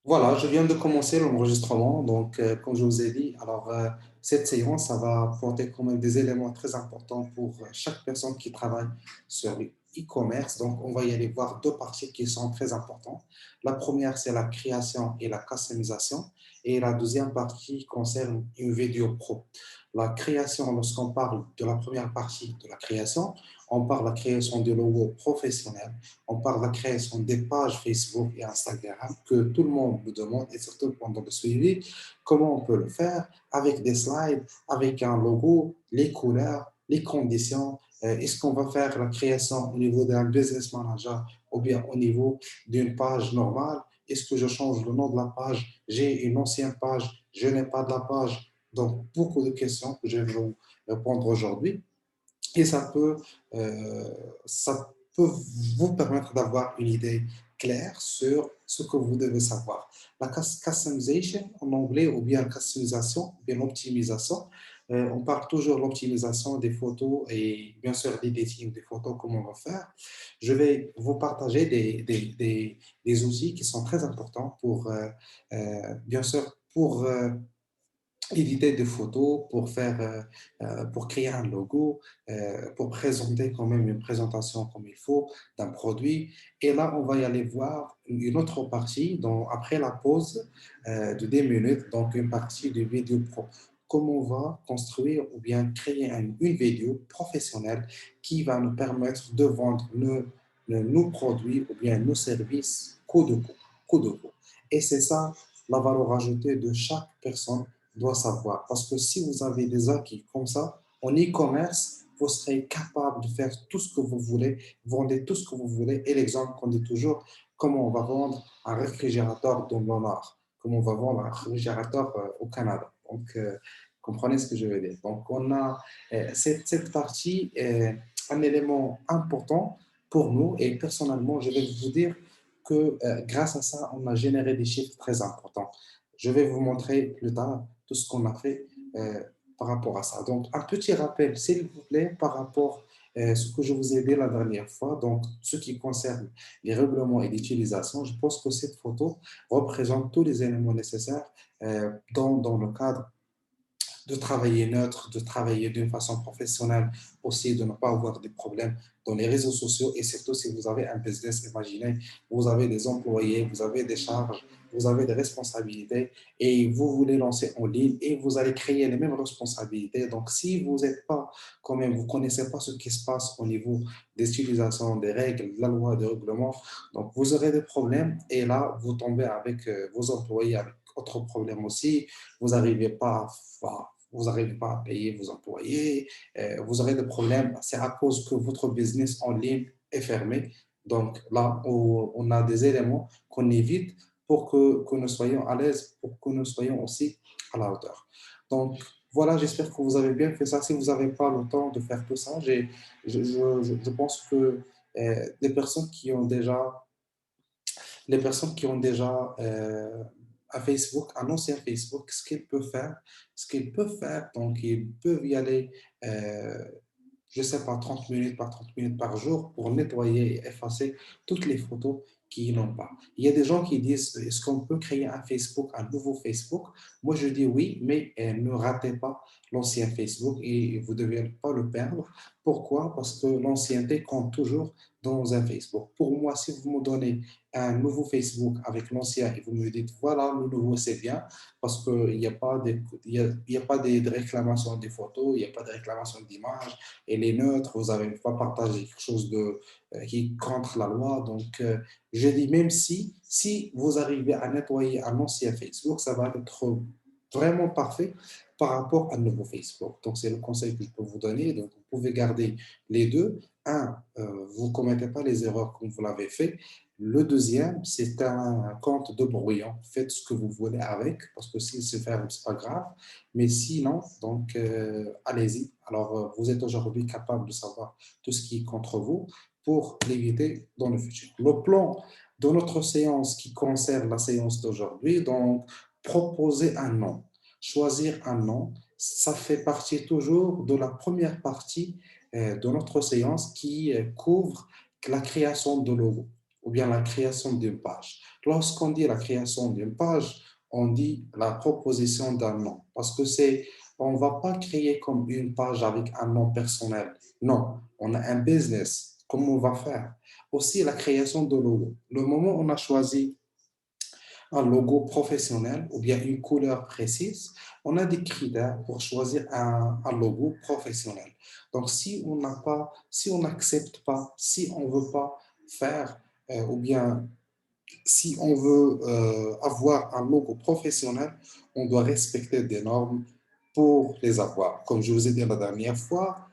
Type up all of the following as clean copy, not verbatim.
Voilà, je viens de commencer l'enregistrement. Donc, comme je vous ai dit, cette séance, ça va porter quand même des éléments très importants pour chaque personne qui travaille sur l'e-commerce. Donc, on va y aller voir deux parties qui sont très importantes. La première, c'est la création et la customisation. Et la deuxième partie concerne une vidéo pro. La création, lorsqu'on parle de la première partie de la création, on parle de la création de logos professionnels, on parle de la création des pages Facebook et Instagram que tout le monde nous demande, et surtout pendant le suivi, comment on peut le faire avec des slides, avec un logo, les couleurs, les conditions. Est-ce qu'on va faire la création au niveau d'un business manager ou bien au niveau d'une page normale? Est-ce que je change le nom de la page? J'ai une ancienne page, je n'ai pas de la page. Donc, beaucoup de questions que je vais vous répondre aujourd'hui. Et euh, ça peut vous permettre d'avoir une idée claire sur ce que vous devez savoir. La customization en anglais, ou bien customisation, ou bien l'optimisation, on parle toujours de l'optimisation des photos et bien sûr l'editing des photos, comment on va faire. Je vais vous partager des outils qui sont très importants pour, bien sûr, pour éditer des photos, pour créer un logo, pour présenter quand même une présentation comme il faut d'un produit. Et là, on va y aller voir une autre partie, donc après la pause de 10 minutes, donc une partie de vidéo pro. Comment on va construire ou bien créer une vidéo professionnelle qui va nous permettre de vendre nos produits ou bien nos services coup de coup, coup de coup. Et c'est ça la valeur ajoutée de chaque personne doit savoir. Parce que si vous avez des acquis comme ça, en e-commerce, vous serez capable de faire tout ce que vous voulez, vendez tout ce que vous voulez. Et l'exemple qu'on dit toujours, comment on va vendre un réfrigérateur dans le Nord, comment on va vendre un réfrigérateur au Canada. Donc, comprenez ce que je veux dire. Donc, on a cette partie un élément important pour nous. Et personnellement, je vais vous dire que grâce à ça, on a généré des chiffres très importants. Je vais vous montrer plus tard tout ce qu'on a fait par rapport à ça. Donc, un petit rappel, s'il vous plaît, par rapport à ce que je vous ai dit la dernière fois, donc ce qui concerne les règlements et l'utilisation, je pense que cette photo représente tous les éléments nécessaires dans le cadre de travailler neutre, de travailler d'une façon professionnelle, aussi de ne pas avoir des problèmes dans les réseaux sociaux. Et surtout, si vous avez un business, imaginez, vous avez des employés, vous avez des charges, vous avez des responsabilités et vous voulez lancer en ligne et vous allez créer les mêmes responsabilités. Donc, si vous n'êtes pas, quand même, vous ne connaissez pas ce qui se passe au niveau des utilisations, des règles, de la loi, des règlements, donc vous aurez des problèmes et là, vous tombez avec vos employés, avec autres problèmes aussi. Vous n'arrivez pas à vous n'arrivez pas à payer vos employés, vous aurez des problèmes, c'est à cause que votre business en ligne est fermé. Donc là, on a des éléments qu'on évite pour que nous soyons à l'aise, pour que nous soyons aussi à la hauteur. Donc voilà, j'espère que vous avez bien fait ça. Si vous n'avez pas le temps de faire tout ça, je pense que les personnes qui ont déjà les personnes qui ont déjà un Facebook, un ancien Facebook, ce qu'ils peuvent faire, donc ils peuvent y aller, euh, je ne sais pas, 30 minutes par 30 minutes par jour pour nettoyer et effacer toutes les photos qu'ils n'ont pas. Il y a des gens qui disent, est-ce qu'on peut créer un Facebook, un nouveau Facebook? Moi, je dis oui, mais ne ratez pas l'ancien Facebook et vous ne devez pas le perdre. Pourquoi? Parce que l'ancienneté compte toujours dans un Facebook. Pour moi, si vous me donnez un nouveau Facebook avec l'ancien et vous me dites, voilà, le nouveau, c'est bien, parce qu'il n'y a pas il y a pas de réclamation des photos, il n'y a pas de réclamation d'images, elle est neutre, vous n'avez pas partagé quelque chose qui est contre la loi. Donc, je dis même si vous arrivez à nettoyer un ancien Facebook, ça va être vraiment parfait par rapport à un nouveau Facebook. Donc, c'est le conseil que je peux vous donner. Donc, vous pouvez garder les deux. Un, vous ne commettez pas les erreurs comme vous l'avez fait. Le deuxième, c'est un compte de brouillon. Faites ce que vous voulez avec, parce que s'il se ferme, ce n'est pas grave. Mais sinon, donc, allez-y. Alors, vous êtes aujourd'hui capable de savoir tout ce qui est contre vous pour l'éviter dans le futur. Le plan de notre séance qui concerne la séance d'aujourd'hui, donc, proposer un nom, choisir un nom, ça fait partie toujours de la première partie de notre séance qui couvre la création de logo. ou bien la création d'une page. Lorsqu'on dit la création d'une page, on dit la proposition d'un nom. Parce que on ne va pas créer comme une page avec un nom personnel. Non, on a un business. Comment on va faire? Aussi, la création de logo. Le moment où on a choisi un logo professionnel ou bien une couleur précise, on a des critères pour choisir un logo professionnel. Donc, si on n'accepte pas, si on ne veut pas faire, ou bien si on veut avoir un logo professionnel, on doit respecter des normes pour les avoir. Comme je vous ai dit la dernière fois,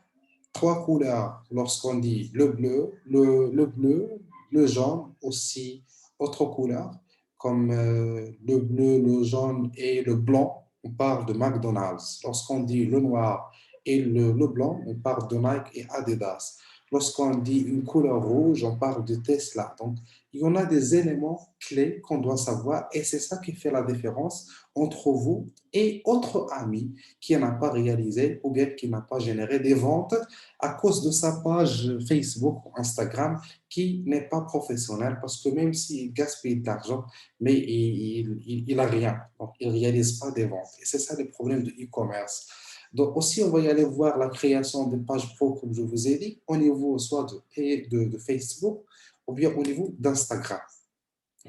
trois couleurs. Lorsqu'on dit le bleu, le jaune, aussi autre couleur, comme le bleu, le jaune et le blanc, on parle de McDonald's. Lorsqu'on dit le noir et le blanc, on parle de Nike et Adidas. Lorsqu'on dit une couleur rouge, on parle de Tesla. Donc, il y en a des éléments clés qu'on doit savoir et c'est ça qui fait la différence entre vous et autre ami qui n'a pas réalisé ou bien qui n'a pas généré des ventes à cause de sa page Facebook ou Instagram qui n'est pas professionnelle parce que même s'il gaspille de l'argent, mais il n'a rien. Donc, il ne réalise pas des ventes. Et c'est ça le problème de e-commerce. Donc aussi, on va y aller voir la création des pages pro, comme je vous ai dit, au niveau soit de Facebook ou bien au niveau d'Instagram.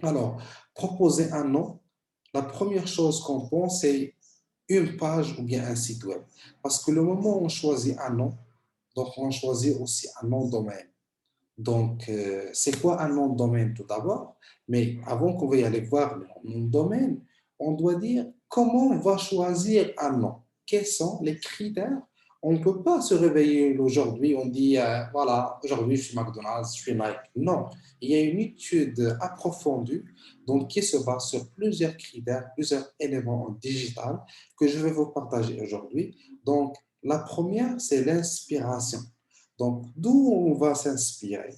Alors, proposer un nom, la première chose qu'on pense, c'est une page ou bien un site web. Parce que le moment où on choisit un nom, donc on choisit aussi un nom de domaine. Donc, c'est quoi un nom de domaine tout d'abord? Mais avant qu'on veuille aller voir le nom de domaine, on doit dire comment on va choisir un nom. Quels sont les critères? On ne peut pas se réveiller aujourd'hui, on dit, voilà, aujourd'hui je suis McDonald's, je suis Nike. Non, il y a une étude approfondie donc, qui se base sur plusieurs critères, plusieurs éléments en digital que je vais vous partager aujourd'hui. Donc, la première, c'est l'inspiration. Donc, d'où on va s'inspirer?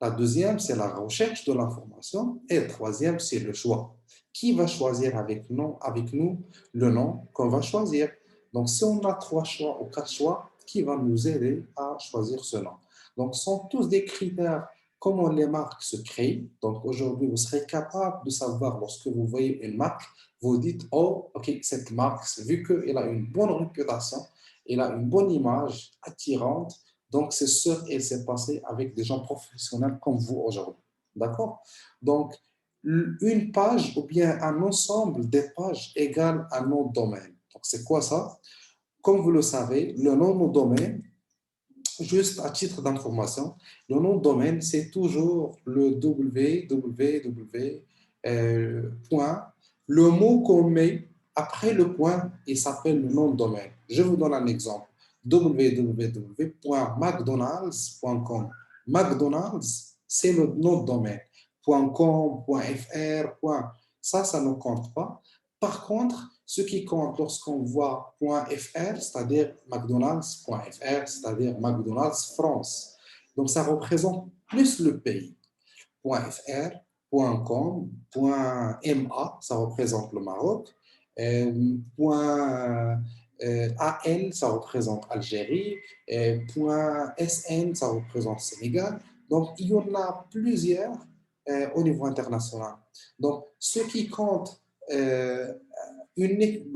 La deuxième, c'est la recherche de l'information. Et la troisième, c'est le choix. Qui va choisir avec nous le nom qu'on va choisir? Donc, si on a trois choix ou quatre choix, qui va nous aider à choisir ce nom? Donc, ce sont tous des critères comment les marques se créent. Donc, aujourd'hui, vous serez capable de savoir lorsque vous voyez une marque, vous dites, oh, OK, cette marque, vu qu'elle a une bonne réputation, elle a une bonne image attirante, donc, c'est sûr et c'est passé avec des gens professionnels comme vous aujourd'hui. D'accord? Donc, une page ou bien un ensemble des pages égale un nom de domaine. Donc, c'est quoi ça? Comme vous le savez, le nom de domaine, juste à titre d'information, le nom de domaine, c'est toujours le www. Point. Le mot qu'on met après le point, il s'appelle le nom de domaine. Je vous donne un exemple. www.mcdonalds.com. McDonald's, c'est le nom de domaine. .com, .fr, ça ne compte pas. Par contre, ce qui compte lorsqu'on voit .fr, c'est-à-dire McDonald's.fr, c'est-à-dire McDonald's France. Donc, ça représente plus le pays. .fr, .com, .ma, ça représente le Maroc. .al, ça représente Algérie. .sn, ça représente Sénégal. Donc, il y en a plusieurs au niveau international. Donc, ce qui compte euh, une,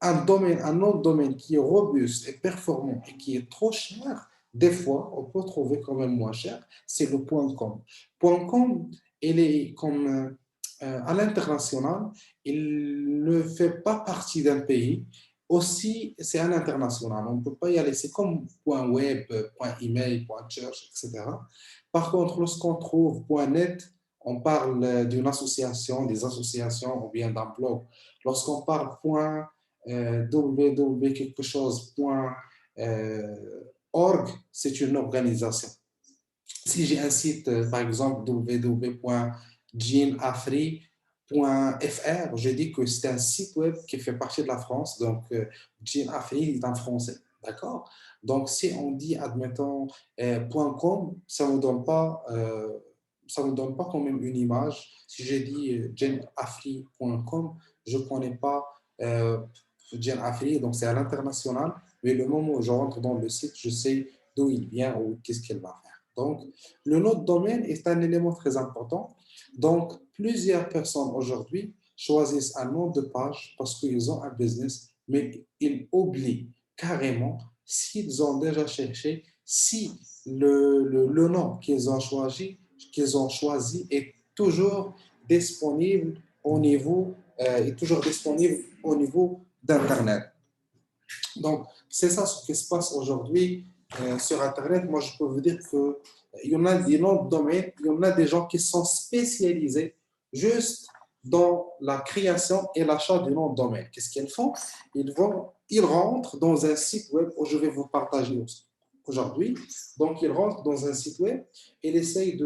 un autre domaine qui est robuste et performant et qui est trop cher, des fois, on peut trouver quand même moins cher, c'est le point .com. Point .com, il est comme à l'international, il ne fait pas partie d'un pays. Aussi, c'est à l'international. On ne peut pas y aller. C'est comme point .web, point .email, point .church, etc. Par contre, lorsqu'on trouve point .net, on parle d'une association, des associations ou bien d'un blog. Lorsqu'on parle point www quelque chose.org, c'est une organisation. Si j'ai un site, par exemple, www.jeanafri.fr, je dis que c'est un site web qui fait partie de la France, donc Jean Afri est un français, d'accord? Donc, si on dit, admettons, .com, ça ne me donne pas quand même une image. Si j'ai dit jeanafri.com, je ne connais pas euh, Jean Afri, donc c'est à l'international, mais le moment où je rentre dans le site, je sais d'où il vient ou qu'est-ce qu'elle va faire. Donc, le nom de domaine est un élément très important. Donc, plusieurs personnes aujourd'hui choisissent un nom de page parce qu'ils ont un business, mais ils oublient carrément s'ils ont déjà cherché, si le nom qu'ils ont choisi est toujours disponible est toujours disponible au niveau d'Internet. Donc, c'est ça ce qui se passe aujourd'hui sur Internet. Moi, je peux vous dire qu'il y en a des noms de domaine, il y en a des gens qui sont spécialisés juste dans la création et l'achat du nom de domaine. Qu'est-ce qu'ils font? Ils rentrent dans un site web où je vais vous partager aujourd'hui. Donc, ils rentrent dans un site web et ils essayent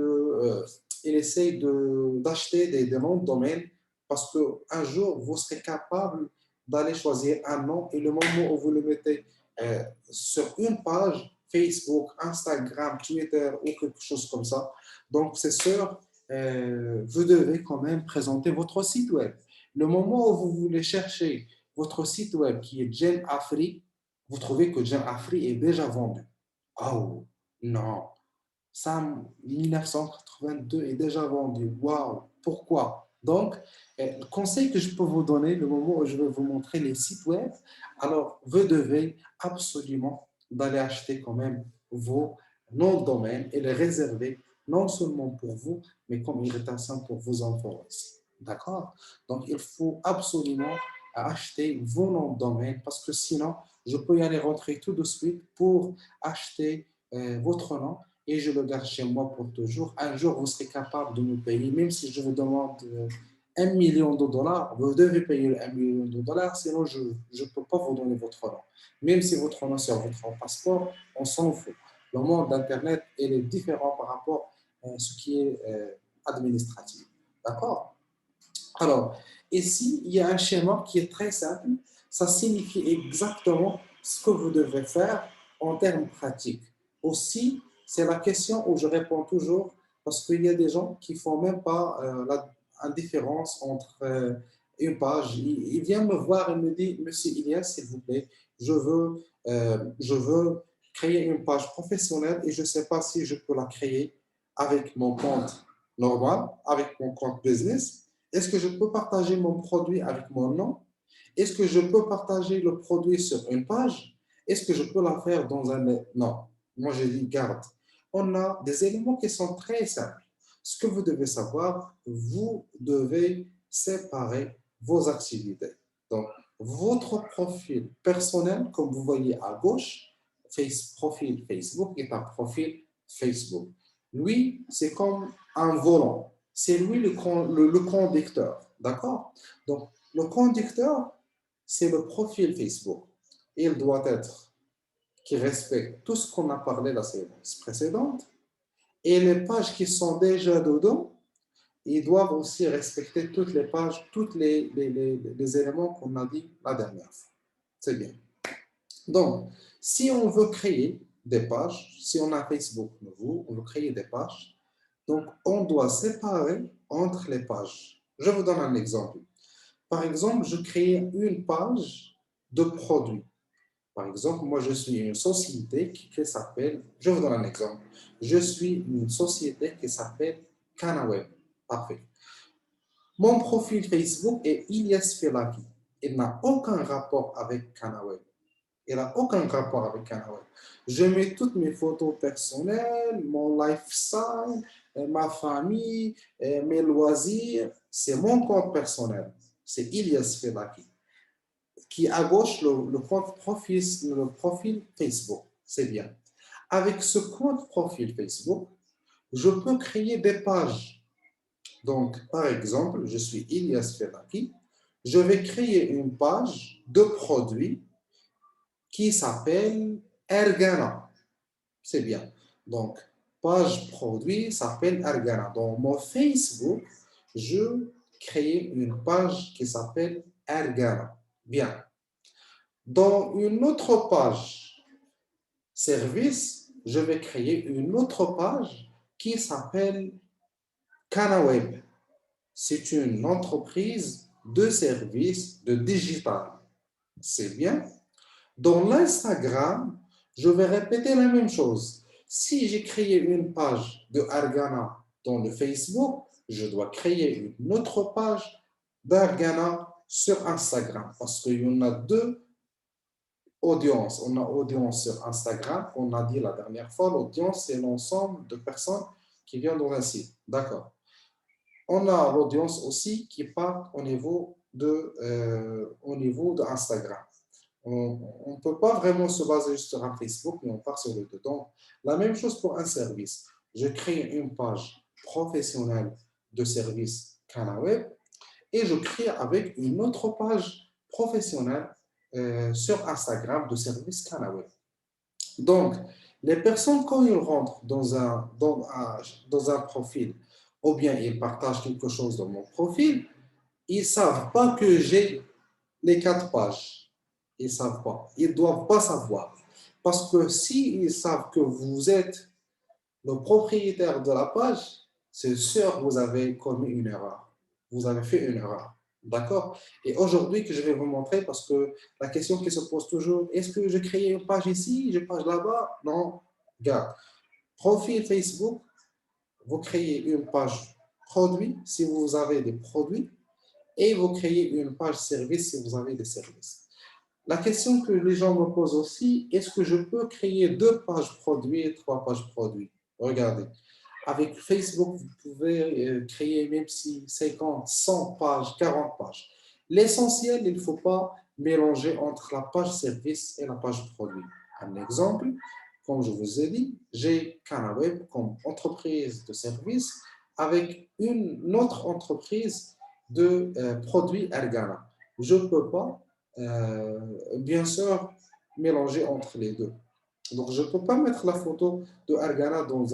d'acheter des noms de domaine parce qu'un jour, vous serez capable d'aller choisir un nom et le moment où vous le mettez sur une page, Facebook, Instagram, Twitter ou quelque chose comme ça, donc c'est sûr, vous devez quand même présenter votre site web. Le moment où vous voulez chercher votre site web qui est Gen Afri, vous trouvez que Gen Afri est déjà vendu. Oh, non, ça, 1982 est déjà vendu. Waouh, pourquoi? Donc, le conseil que je peux vous donner, le moment où je vais vous montrer les sites web, alors vous devez absolument d'aller acheter quand même vos noms de domaine et les réserver non seulement pour vous, mais comme invitation pour vos enfants aussi. D'accord? Donc, il faut absolument acheter vos noms de domaine parce que sinon, je peux y aller rentrer tout de suite pour acheter votre nom et je le garde chez moi pour toujours. Un jour, vous serez capable de me payer, même si je vous demande 1 million de dollars, vous devez payer 1 million de dollars, sinon je ne peux pas vous donner votre nom. Même si votre nom est sur votre passeport, on s'en fout. Le monde d'Internet il est différent par rapport à ce qui est administratif. D'accord? Alors, ici, il y a un schéma qui est très simple. Ça signifie exactement ce que vous devez faire en termes pratiques. Aussi, c'est la question où je réponds toujours parce qu'il y a des gens qui ne font même pas la différence entre une page. Il vient me voir et me dit, Monsieur Ilias, s'il vous plaît, je veux créer une page professionnelle et je ne sais pas si je peux la créer avec mon compte normal, avec mon compte business. Est-ce que je peux partager mon produit avec mon nom? Est-ce que je peux partager le produit sur une page? Est-ce que je peux la faire dans un... Non. Moi, je dis, garde. On a des éléments qui sont très simples. Ce que vous devez savoir, vous devez séparer vos activités. Donc, votre profil personnel, comme vous voyez à gauche, profil Facebook est un profil Facebook. Lui, c'est comme un volant. C'est lui le conducteur. D'accord? Donc, le conducteur, c'est le profil Facebook. Il doit être qui respecte tout ce qu'on a parlé la séance précédente. Et les pages qui sont déjà dedans, ils doivent aussi respecter toutes les pages, tous les éléments qu'on a dit la dernière fois. C'est bien. Donc, si on veut créer des pages, si on a Facebook nouveau, on veut créer des pages, donc on doit séparer entre les pages. Je vous donne un exemple. Par exemple, je crée une page de produits. Par exemple, moi, je suis une société qui s'appelle, je vous donne un exemple, je suis une société qui s'appelle Canaweb. Parfait. Mon profil Facebook est Ilyas Felaki. Il n'a aucun rapport avec Canaweb. Il n'a aucun rapport avec Canaweb. Je mets toutes mes photos personnelles, mon lifestyle, ma famille, mes loisirs. C'est mon compte personnel. C'est Ilyas Felaki qui est à gauche le profil Facebook. C'est bien. Avec ce compte profil Facebook, je peux créer des pages. Donc, par exemple, je suis Ilyas Ferraki. Je vais créer une page de produit qui s'appelle Ergana. C'est bien. Donc, page produit s'appelle Ergana. Dans mon Facebook, je crée une page qui s'appelle Ergana. Bien. Dans une autre page service, je vais créer une autre page qui s'appelle Canaweb. C'est une entreprise de services de digital. C'est bien. Dans l'Instagram, je vais répéter la même chose. Si j'ai créé une page de Argana dans le Facebook, je dois créer une autre page d'Argana sur Instagram parce qu'il y en a deux audiences. On a audience sur Instagram, on a dit la dernière fois, l'audience, c'est l'ensemble de personnes qui viennent dans un site. D'accord. On a l'audience aussi qui part au niveau de Instagram. On ne peut pas vraiment se baser juste sur un Facebook, mais on part sur le deux. Donc, la même chose pour un service. Je crée une page professionnelle de service Canaweb et je crée avec une autre page professionnelle sur Instagram de service Canaweb. Donc, les personnes, quand ils rentrent dans un profil, ou bien ils partagent quelque chose dans mon profil, ils ne savent pas que j'ai les quatre pages. Ils ne savent pas. Ils ne doivent pas savoir. Parce que s'ils savent que vous êtes le propriétaire de la page, c'est sûr que vous avez commis une erreur. Vous avez fait une erreur. D'accord. Et aujourd'hui, que je vais vous montrer, parce que la question qui se pose toujours, est-ce que je crée une page ici, une page là-bas? Non. Regarde. Profil Facebook, vous créez une page produit si vous avez des produits et vous créez une page service si vous avez des services. La question que les gens me posent aussi, est-ce que je peux créer deux pages produits et trois pages produits? Regardez, avec Facebook, vous pouvez créer même si 50, 100 pages, 40 pages. L'essentiel, il ne faut pas mélanger entre la page service et la page produit. Un exemple, comme je vous ai dit, j'ai Canaweb comme entreprise de service avec une autre entreprise de produits Ergana. Je ne peux pas, bien sûr, mélanger entre les deux. Donc, je ne peux pas mettre la photo de Argana dans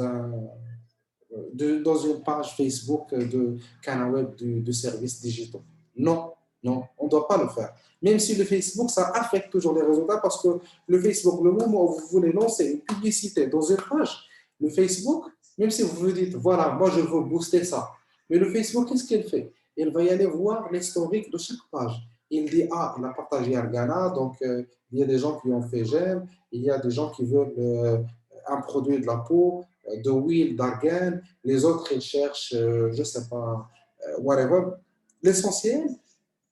une page Facebook de Canaweb de services digitaux. Non, non, on ne doit pas le faire. Même si le Facebook, ça affecte toujours les résultats parce que le Facebook, le moment où vous voulez lancer une publicité dans une page, le Facebook, même si vous vous dites, voilà, moi je veux booster ça, mais le Facebook, qu'est-ce qu'il fait? Il va y aller voir l'historique de chaque page. Il dit, ah, il a partagé Argana, donc il y a des gens qui ont fait j'aime, il y a des gens qui veulent un produit de la peau, de huile, d'argan, les autres, ils cherchent, je ne sais pas, whatever. L'essentiel,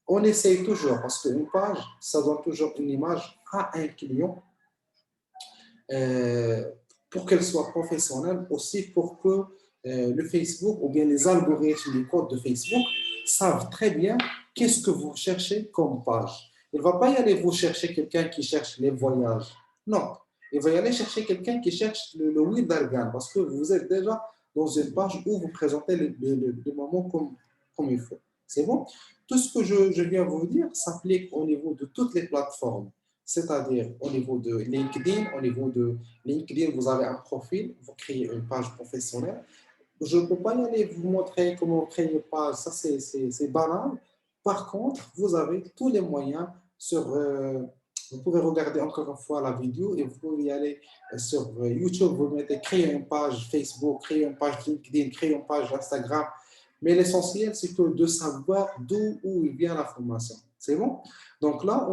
on essaye toujours, parce qu'une page, ça donne toujours une image à un client euh, pour qu'elle soit professionnelle, aussi pour que le Facebook ou bien les algorithmes, les codes de Facebook savent très bien qu'est-ce que vous cherchez comme page. Il ne va pas y aller vous chercher quelqu'un qui cherche les voyages. Non, il va y aller chercher quelqu'un qui cherche le wheel d'argan parce que vous êtes déjà dans une page où vous présentez le moment comme il faut. C'est bon? Tout ce que je viens vous dire s'applique au niveau de toutes les plateformes. C'est-à-dire au niveau de LinkedIn, au niveau de LinkedIn, vous avez un profil, vous créez une page professionnelle. Je ne peux pas y aller vous montrer comment créer une page, ça c'est banal. Par contre, vous avez tous les moyens sur... vous pouvez regarder encore une fois la vidéo et vous pouvez y aller sur YouTube, vous mettez créer une page Facebook, créer une page LinkedIn, créer une page Instagram. Mais l'essentiel, c'est que de savoir d'où où vient l'information. C'est bon? Donc là,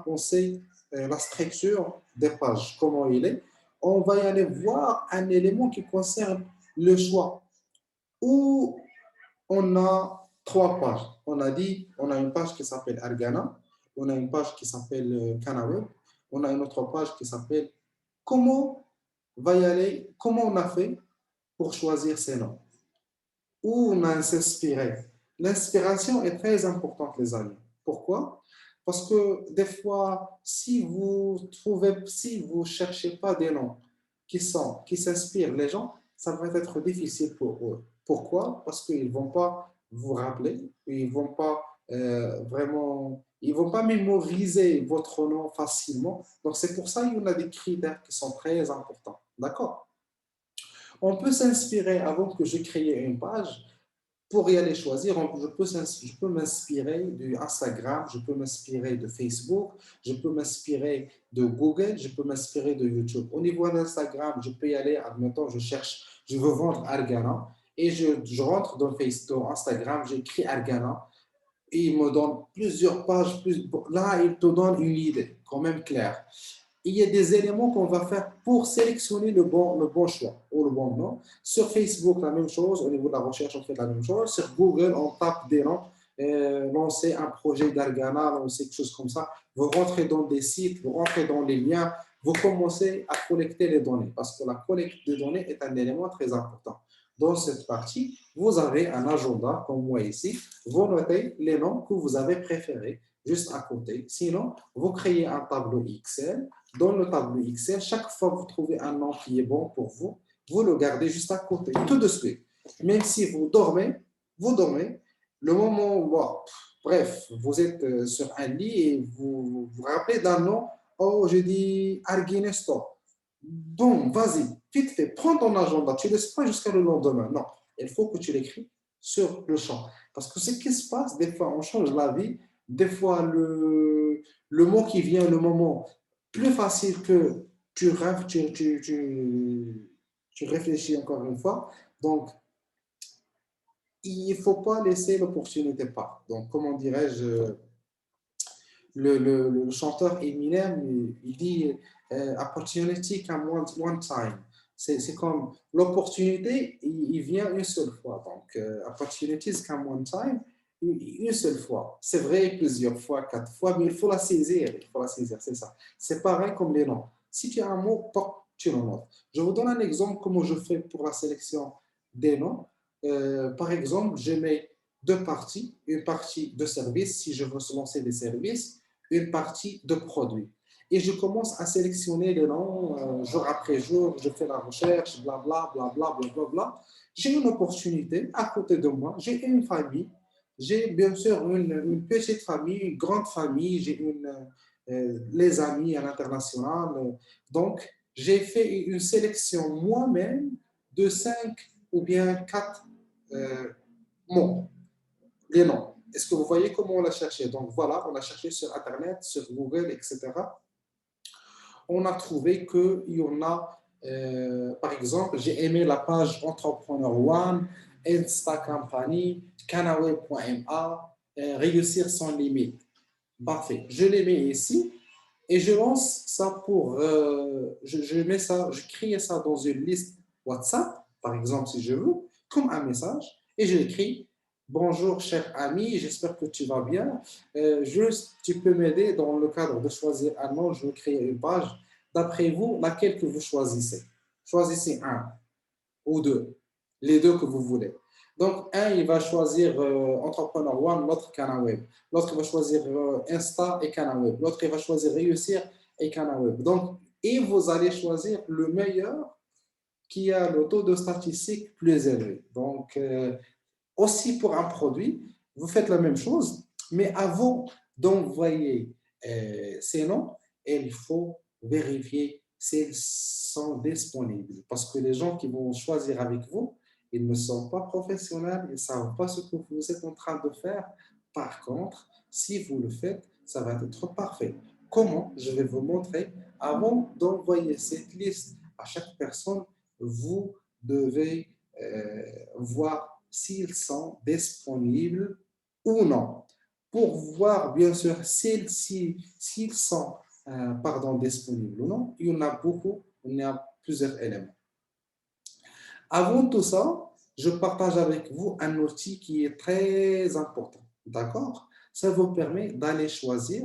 on sait la structure des pages, comment il est. On va y aller voir un élément qui concerne le choix où on a trois pages. On a dit, on a une page qui s'appelle Argana, on a une page qui s'appelle Canaweb, on a une autre page qui s'appelle comment va y aller, comment on a fait pour choisir ces noms, où on a s'inspiré. L'inspiration est très importante, les amis. Pourquoi? Parce que des fois, si vous cherchez pas des noms qui s'inspirent les gens, ça va être difficile pour eux. Pourquoi? Parce qu'ils vont pas vous rappeler, ils vont pas ils vont pas mémoriser votre nom facilement. Donc c'est pour ça qu'il y en a des critères qui sont très importants. D'accord? On peut s'inspirer avant que je crée une page pour y aller choisir, je peux m'inspirer de Instagram, je peux m'inspirer de Facebook, je peux m'inspirer de Google, je peux m'inspirer de YouTube. Au niveau d'Instagram, je peux y aller, admettons, je veux vendre Argana et je rentre dans Facebook, dans Instagram, j'écris Argana et il me donne plusieurs pages. Là, il te donne une idée quand même claire. il y a des éléments qu'on va faire pour sélectionner le bon choix ou le bon nom. Sur Facebook, la même chose. Au niveau de la recherche, on fait la même chose. Sur Google, on tape des noms, lancer un projet d'Argana, lancer quelque chose comme ça. Vous rentrez dans des sites, vous rentrez dans les liens, vous commencez à collecter les données parce que la collecte des données est un élément très important. Dans cette partie, vous avez un agenda, comme moi ici. Vous notez les noms que vous avez préférés juste à côté. Sinon, vous créez un tableau Excel. Dans le tableau Excel, chaque fois que vous trouvez un nom qui est bon pour vous, vous le gardez juste à côté, tout de suite. Même si vous dormez, le moment où, bref, vous êtes sur un lit et vous vous rappelez d'un nom, oh, je dis Arginesto. Bon, vas-y, vite fait, prends ton agenda, tu ne laisses pas jusqu'à le lendemain. Non, il faut que tu l'écris sur le champ. Parce que ce qui se passe, des fois, on change la vie, des fois, le mot qui vient, le moment plus facile que tu rêves, tu réfléchis encore une fois. Donc, il ne faut pas laisser l'opportunité pas. Donc, comment dirais-je, le chanteur Eminem, il dit opportunity come one time. C'est comme l'opportunité, il vient une seule fois. Donc, opportunities come one time, une seule fois. C'est vrai, plusieurs fois, 4 fois, mais il faut la saisir. Il faut la saisir, c'est ça. C'est pareil comme les noms. Si tu as un mot, tu le notes. Je vous donne un exemple comment je fais pour la sélection des noms. Par exemple, je mets deux parties, une partie de services, si je veux se lancer des services, une partie de produits. Et je commence à sélectionner les noms jour après jour, je fais la recherche, blabla, blabla, blabla, bla. J'ai une opportunité à côté de moi, j'ai une famille, j'ai bien sûr une petite famille, une grande famille, j'ai les amis à l'international. Donc, j'ai fait une sélection moi-même de 5 ou bien 4 euh, mots, les noms. Est-ce que vous voyez comment on l'a cherché? Donc voilà, on a cherché sur Internet, sur Google, etc. On a trouvé qu'il y en a, par exemple, j'ai aimé la page Entrepreneur One, Insta Company, Canaway.ma, Réussir sans limite. Parfait. Je les mets ici et je lance ça pour. Je mets ça, je crée ça dans une liste WhatsApp, par exemple, si je veux, comme un message, et je l'écris. Bonjour, cher ami, j'espère que tu vas bien. Juste, tu peux m'aider dans le cadre de choisir un nom, je vais créer une page. D'après vous, laquelle que vous choisissez? Choisissez un ou deux, les deux que vous voulez. Donc, un, il va choisir Entrepreneur One, l'autre Canaweb. L'autre va choisir Insta et Canaweb. L'autre, il va choisir Réussir et Canaweb. Donc, et vous allez choisir le meilleur qui a le taux de statistique plus élevé. Donc, aussi pour un produit, vous faites la même chose, mais avant d'envoyer ces noms, il faut vérifier s'ils sont disponibles. Parce que les gens qui vont choisir avec vous, ils ne sont pas professionnels, ils ne savent pas ce que vous êtes en train de faire. Par contre, si vous le faites, ça va être parfait. Comment? Je vais vous montrer. Avant d'envoyer cette liste à chaque personne, vous devez voir s'ils sont disponibles ou non. Pour voir, bien sûr, s'ils sont pardon, disponibles ou non, il y en a beaucoup, il y a plusieurs éléments. Avant tout ça, je partage avec vous un outil qui est très important. D'accord? Ça vous permet d'aller choisir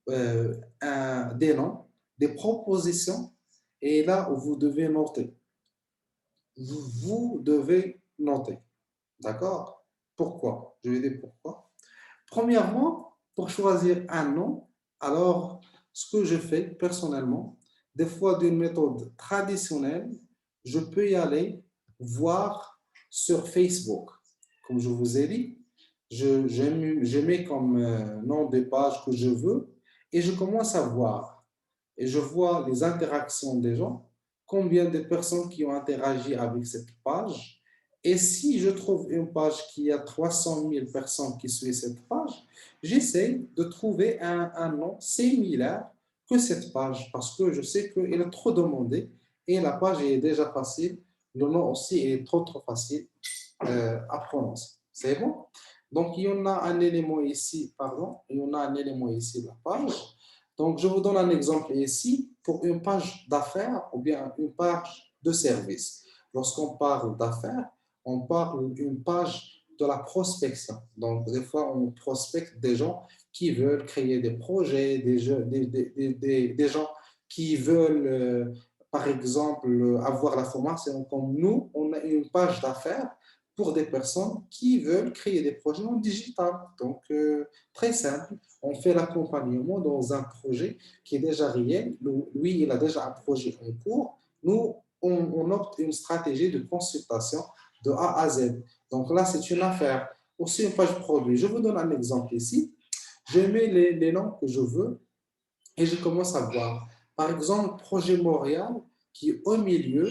des noms, des propositions, et là où vous devez noter. Vous devez noter. D'accord? Pourquoi? Je vais dire pourquoi. Premièrement, pour choisir un nom, alors ce que je fais personnellement, des fois d'une méthode traditionnelle, je peux y aller voir sur Facebook. Comme je vous ai dit, je mets comme nom des pages que je veux et je commence à voir. Et je vois les interactions des gens, combien de personnes qui ont interagi avec cette page. Et si je trouve une page qui a 300 000 personnes qui suivent cette page, j'essaie de trouver un nom similaire que cette page parce que je sais qu'il est trop demandé et la page est déjà facile. Le nom aussi est trop facile à prononcer. C'est bon? Donc, il y en a un élément ici, pardon, il y en a un élément ici, la page. Donc, je vous donne un exemple ici pour une page d'affaires ou bien une page de service. Lorsqu'on parle d'affaires, on parle d'une page de la prospection. Donc, des fois, on prospecte des gens qui veulent créer des projets, des gens qui veulent, par exemple, avoir la formation. Comme nous, on a une page d'affaires pour des personnes qui veulent créer des projets en digital. Donc, très simple, on fait l'accompagnement dans un projet qui est déjà réel. Lui, il a déjà un projet en cours. Nous, on opte une stratégie de consultation de A à Z. Donc là, c'est une affaire. Aussi, une page produit. Je vous donne un exemple ici. Je mets les noms que je veux et je commence à voir. Par exemple, projet Montréal qui est au milieu.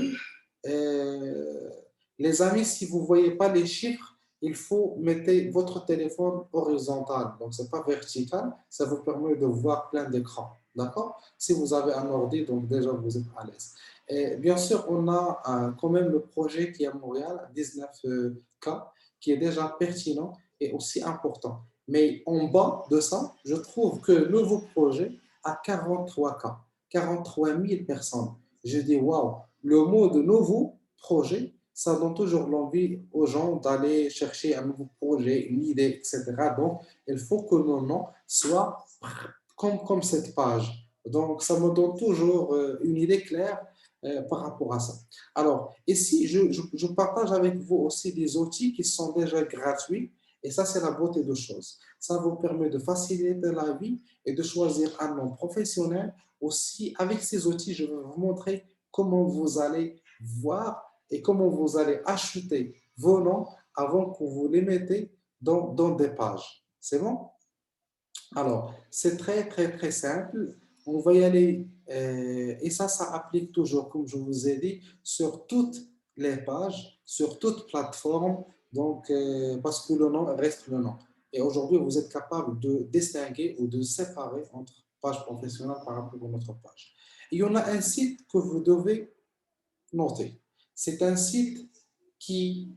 euh, les amis, si vous ne voyez pas les chiffres, il faut mettre votre téléphone horizontal. Donc, ce n'est pas vertical. Ça vous permet de voir plein d'écrans. D'accord? Si vous avez un ordi, donc déjà, vous êtes à l'aise. Et bien sûr, on a quand même le projet qui est à Montréal, 19K, qui est déjà pertinent et aussi important. Mais en bas de ça, je trouve que le nouveau projet à 43K, 43 000 personnes. Je dis, waouh, le mot de nouveau projet, ça donne toujours l'envie aux gens d'aller chercher un nouveau projet, une idée, etc. Donc, il faut que nos noms soient comme cette page. Donc, ça me donne toujours une idée claire par rapport à ça. Alors, ici, je partage avec vous aussi des outils qui sont déjà gratuits. Et ça, c'est la beauté de choses. Ça vous permet de faciliter la vie et de choisir un nom professionnel. Aussi, avec ces outils, je vais vous montrer comment vous allez voir et comment vous allez acheter vos noms avant que vous les mettez dans des pages. C'est bon? Alors, c'est très, très, très simple. On va y aller, et ça applique toujours, comme je vous ai dit, sur toutes les pages, sur toute plateforme, donc, parce que le nom reste le nom. Et aujourd'hui, vous êtes capable de distinguer ou de séparer entre page professionnelle par rapport à notre page. Il y en a un site que vous devez noter. C'est un site qui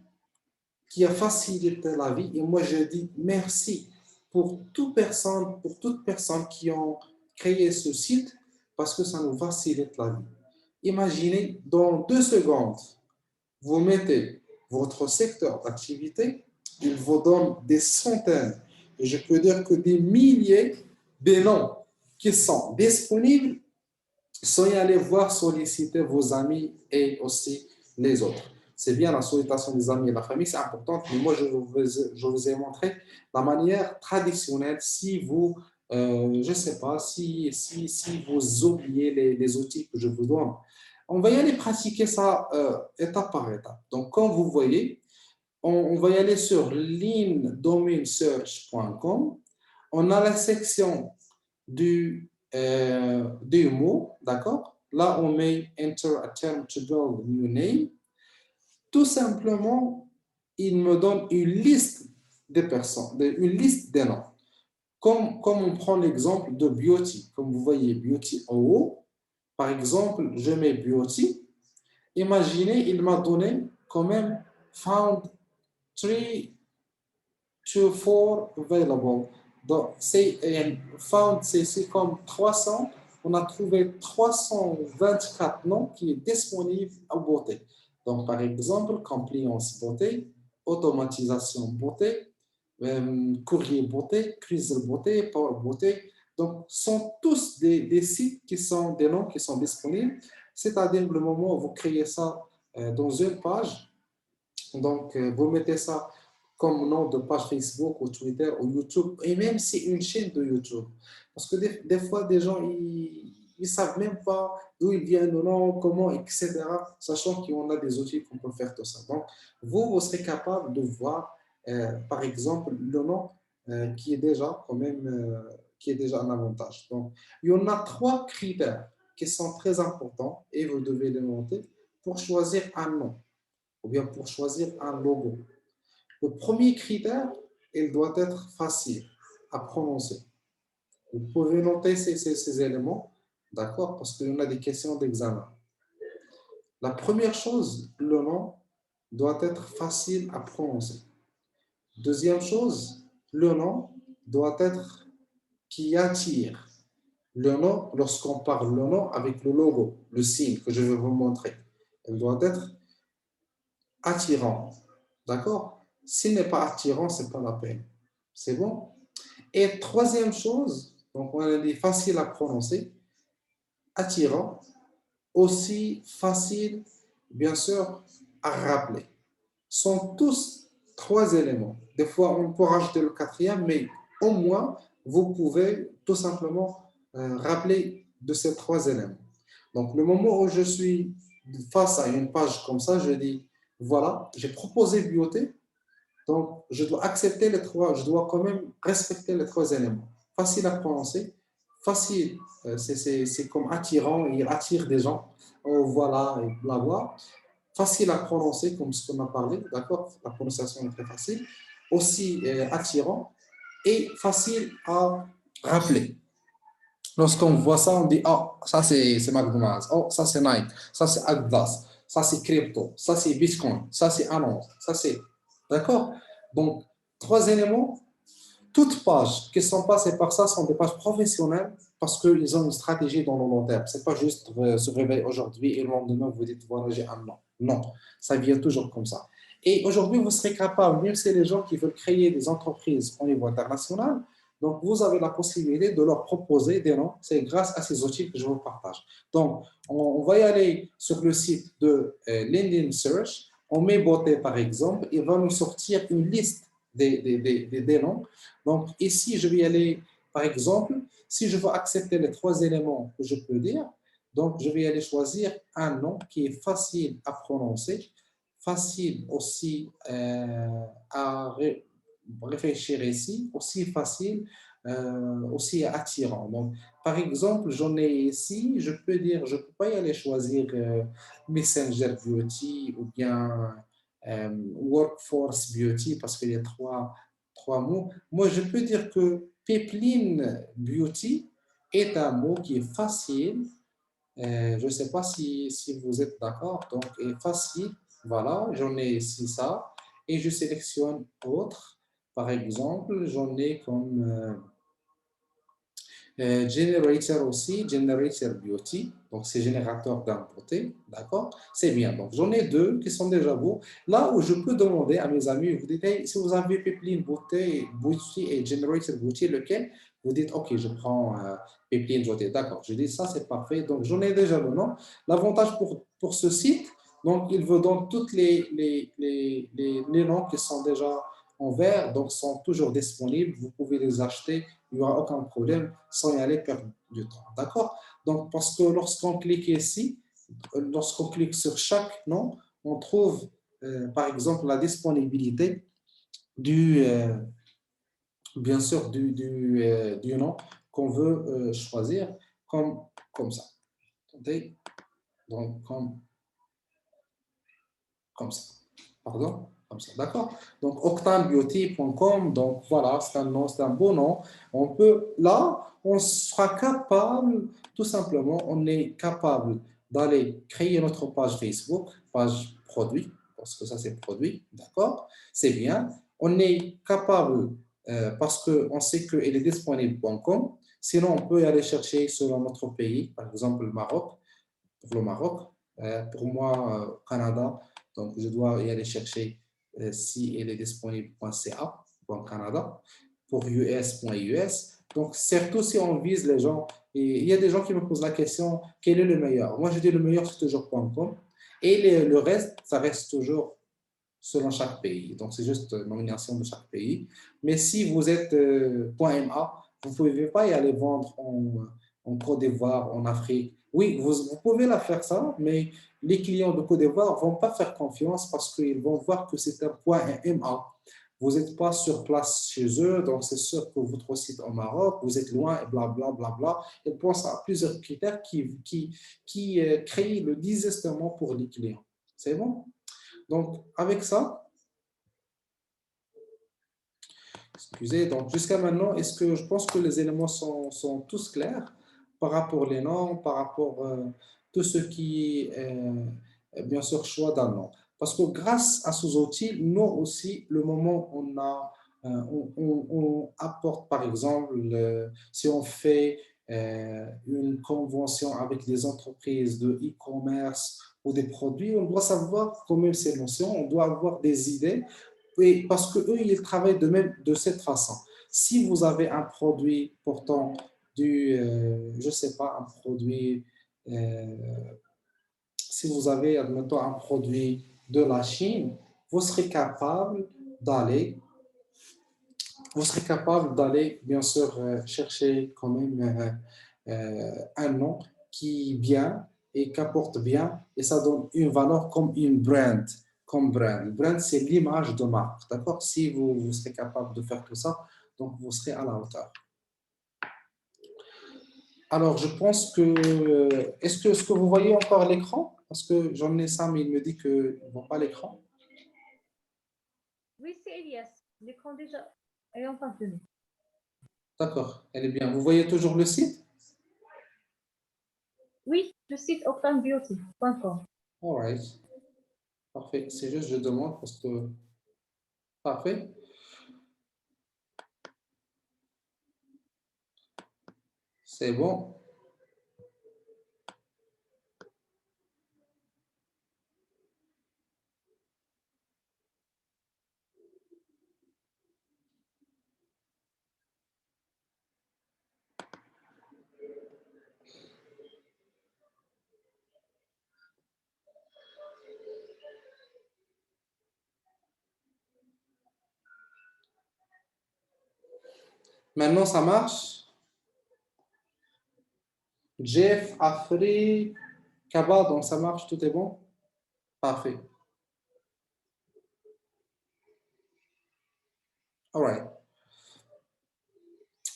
qui a facilité la vie. Et moi, je dis merci pour toute personne qui ont créé ce site parce que ça nous facilite la vie. Imaginez, dans 2 secondes, vous mettez votre secteur d'activité, il vous donne des centaines, et je peux dire que des milliers de noms qui sont disponibles. Soyez allés voir, solliciter vos amis et aussi les autres. C'est bien la sollicitation des amis et de la famille, c'est important, mais moi je vous ai montré la manière traditionnelle si vous, je ne sais pas, si vous oubliez les outils que je vous donne. On va y aller pratiquer ça étape par étape. Donc, comme vous voyez, on va y aller sur lindomainsearch.com. On a la section du mot, d'accord? Là, on met Enter a term to build a new name. Tout simplement, il me donne une liste de personnes, une liste des noms. Comme on prend l'exemple de Beauty, comme vous voyez Beauty en haut, par exemple, je mets Beauty. Imaginez, il m'a donné quand même found 3 to 4 available. Donc, found, c'est comme 300. On a trouvé 324 noms qui est disponible en beauté. Donc, par exemple, compliance beauté, automatisation beauté, courrier beauté, cruiser beauté, power beauté. Donc, sont tous des sites qui sont des noms qui sont disponibles. C'est-à-dire le moment où vous créez ça dans une page, donc, vous mettez ça comme nom de page Facebook ou Twitter ou YouTube, et même si une chaîne de YouTube. Parce que des fois, des gens, ils ne savent même pas d'où il vient le nom, comment, etc. Sachant qu'on a des outils qu'on peut faire tout ça. Donc, vous serez capable de voir, par exemple, le nom qui est déjà quand même, qui est déjà un avantage. Donc, il y en a 3 critères qui sont très importants et vous devez les noter pour choisir un nom ou bien pour choisir un logo. Le premier critère, il doit être facile à prononcer. Vous pouvez noter ces éléments, d'accord, parce qu'il y en a des questions d'examen. La première chose, le nom doit être facile à prononcer. Deuxième chose, le nom doit être qui attire. Le nom, lorsqu'on parle le nom avec le logo, le signe que je vais vous montrer, il doit être attirant. D'accord? S'il n'est pas attirant, ce n'est pas la peine. C'est bon? Et troisième chose, donc on a dit facile à prononcer, attirant, aussi facile, bien sûr, à rappeler. Sont tous trois éléments. Des fois, on peut rajouter le quatrième, mais au moins, vous pouvez tout simplement rappeler de ces trois éléments. Donc, le moment où je suis face à une page comme ça, je dis, voilà, j'ai proposé Bioté, donc je dois accepter les trois, je dois quand même respecter les trois éléments. Facile à prononcer, facile, c'est comme attirant, il attire des gens, oh, voilà, et blabla facile à prononcer, comme ce qu'on a parlé, d'accord? La prononciation est très facile, aussi attirant et facile à rappeler. Lorsqu'on voit ça, on dit, oh, ça c'est McDonald's, oh, ça c'est Nike, ça c'est Adidas, ça c'est crypto, ça c'est Bitcoin, ça c'est annonce, ça c'est... D'accord? Donc, trois éléments toutes pages qui sont passées par ça sont des pages professionnelles parce qu'ils ont une stratégie dans le long terme. Ce n'est pas juste se réveiller aujourd'hui et le lendemain vous dites voilà, j'ai un nom. Non, ça vient toujours comme ça. Et aujourd'hui, vous serez capable, même si les gens qui veulent créer des entreprises au niveau international, donc vous avez la possibilité de leur proposer des noms. C'est grâce à ces outils que je vous partage. Donc, on va y aller sur le site de LinkedIn Search. On met beauté par exemple, il va nous sortir une liste des noms. Donc, ici, je vais y aller, par exemple, si je veux accepter les trois éléments que je peux dire, donc je vais aller choisir un nom qui est facile à prononcer, facile aussi à réfléchir ici, aussi facile, aussi attirant. Donc, par exemple, j'en ai ici, je peux dire, je ne peux pas y aller choisir Messenger Beauty ou bien Workforce Beauty parce qu'il y a trois mots. Moi, je peux dire que Pipeline Beauty est un mot qui est facile. Je ne sais pas si vous êtes d'accord. Donc, est facile. Voilà, j'en ai ici ça. Et je sélectionne autre. Par exemple, j'en ai comme Generator aussi, Generator Beauty, donc c'est générateur d'un beauté, d'accord? C'est bien, donc j'en ai deux qui sont déjà beaux. Là où je peux demander à mes amis, vous dites, hey, si vous avez Pipeline Beauty et Generator Beauty, lequel? Vous dites, ok, je prends Pipeline Beauty, d'accord. Je dis, ça c'est parfait, donc j'en ai déjà le nom. L'avantage pour ce site, donc il vous donne toutes les noms qui sont déjà en vert, donc sont toujours disponibles, vous pouvez les acheter il n'y aura aucun problème sans y aller perdre du temps. D'accord? Donc, parce que lorsqu'on clique ici, lorsqu'on clique sur chaque nom, on trouve, par exemple, la disponibilité du, bien sûr, du nom qu'on veut choisir comme ça. Attendez. Donc, comme ça. Pardon? Comme ça, d'accord? Donc, octanebeauty.com, donc voilà, c'est un nom, c'est un beau nom. On peut, là, on sera capable, tout simplement, on est capable d'aller créer notre page Facebook, page produit, parce que ça, c'est produit, d'accord? C'est bien. On est capable, parce qu'on sait qu'elle est disponible.com. Sinon, on peut y aller chercher selon notre pays, par exemple le Maroc, pour le Maroc. Pour moi, Canada, donc je dois y aller chercher si elle est disponible.ca, Canada, pour US.us. Donc, surtout si on vise les gens, et il y a des gens qui me posent la question, quel est le meilleur? Moi, je dis le meilleur, c'est toujours .com. Et le reste, ça reste toujours selon chaque pays. Donc, c'est juste une nomination de chaque pays. Mais si vous êtes .ma, vous ne pouvez pas y aller vendre en Côte d'Ivoire, en Afrique. Oui, vous pouvez la faire ça, mais les clients de Côte d'Ivoire ne vont pas faire confiance parce qu'ils vont voir que c'est un .ma. Vous n'êtes pas sur place chez eux, donc c'est sûr que votre site au Maroc, vous êtes loin et blablabla. Bla, bla, bla. Ils pensent à plusieurs critères qui créent le désistement pour les clients. C'est bon? Donc, avec ça, excusez, donc jusqu'à maintenant, est-ce que je pense que les éléments sont tous clairs par rapport aux noms, par rapport à tout ce qui est, bien sûr, choix d'un nom. Parce que grâce à ces outils, nous aussi, le moment où on apporte, par exemple, si on fait une convention avec des entreprises de e-commerce ou des produits, on doit savoir quand même ces notions, on doit avoir des idées, et parce qu'eux, ils travaillent de cette façon. Si vous avez un produit portant je ne sais pas, un produit, si vous avez, admettons, un produit de la Chine, vous serez capable d'aller vous serez capable d'aller, bien sûr, chercher quand même un nom qui est bien et qu'apporte bien, et ça donne une valeur comme une brand. Comme brand. Brand, c'est l'image de marque. D'accord? Si vous serez capable de faire tout ça, donc vous serez à la hauteur. Alors, je pense que. Est-ce que vous voyez encore l'écran? Parce que j'en ai ça, mais il me dit qu'il ne voit pas l'écran. Oui, c'est Elias. L'écran déjà est en continu. D'accord, elle est bien. Vous voyez toujours le site? Oui, le site octanbeauty.com. All right. Parfait. C'est juste, je demande parce que. Parfait. C'est bon. Maintenant, ça marche. Jeff, Afri, Kaba, donc ça marche, tout est bon? Parfait. All right.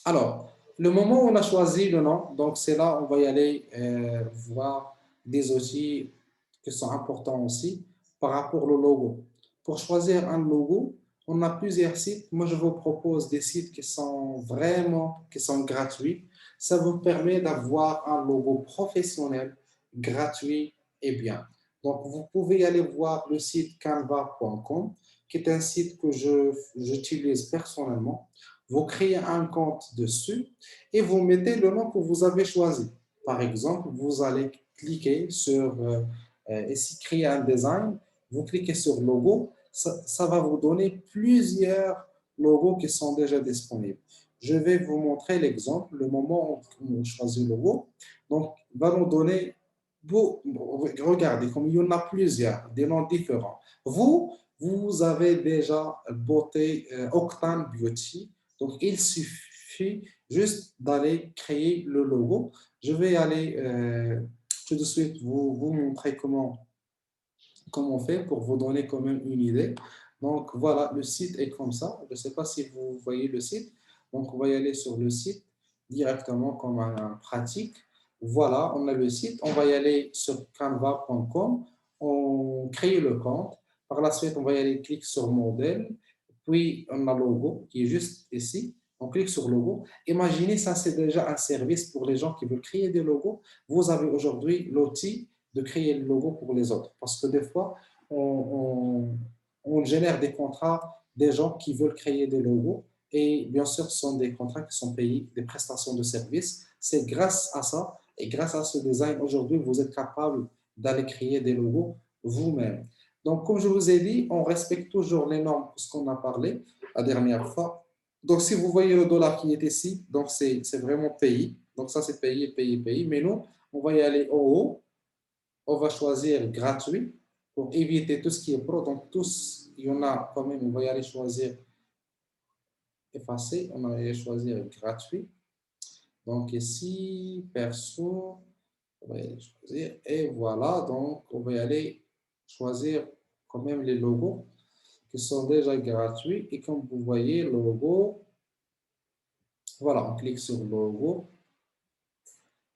Alors, le moment où on a choisi le nom, donc c'est là, on va y aller voir des outils qui sont importants aussi par rapport au logo. Pour choisir un logo, on a plusieurs sites. Moi, je vous propose des sites qui sont gratuits. Ça vous permet d'avoir un logo professionnel, gratuit et bien. Donc, vous pouvez aller voir le site canva.com, qui est un site que j'utilise personnellement. Vous créez un compte dessus et vous mettez le nom que vous avez choisi. Par exemple, vous allez cliquer sur ici, créer un design, vous cliquez sur logo, ça va vous donner plusieurs logos qui sont déjà disponibles. Je vais vous montrer l'exemple, le moment où on choisit le logo. Donc, va nous donner, regardez, comme il y en a plusieurs, des noms différents. Vous avez déjà beauté Octane Beauty. Donc, il suffit juste d'aller créer le logo. Je vais aller tout de suite vous montrer comment on fait pour vous donner quand même une idée. Donc, voilà, le site est comme ça. Je ne sais pas si vous voyez le site. Donc, on va y aller sur le site directement comme un pratique. Voilà, on a le site. On va y aller sur canva.com. On crée le compte. Par la suite, on va y aller, clic sur modèle. Puis, on a le logo qui est juste ici. On clique sur logo. Imaginez, ça, c'est déjà un service pour les gens qui veulent créer des logos. Vous avez aujourd'hui l'outil de créer le logo pour les autres. Parce que des fois, on génère des contrats des gens qui veulent créer des logos. Et bien sûr, ce sont des contrats qui sont payés, des prestations de services. C'est grâce à ça et grâce à ce design, aujourd'hui, vous êtes capable d'aller créer des logos vous-même. Donc, comme je vous ai dit, on respecte toujours les normes, ce qu'on a parlé la dernière fois. Donc, si vous voyez le dollar qui est ici, donc c'est vraiment pays. Donc, ça, c'est payé, payé, payé. Mais nous, on va y aller en haut. On va choisir gratuit pour éviter tout ce qui est pro. Donc, tous, il y en a quand même, on va y aller choisir effacer, on va y aller choisir gratuit. Donc, ici, perso, on va y aller choisir. Et voilà, donc, on va y aller choisir quand même les logos qui sont déjà gratuits. Et comme vous voyez, le logo, voilà, on clique sur le logo.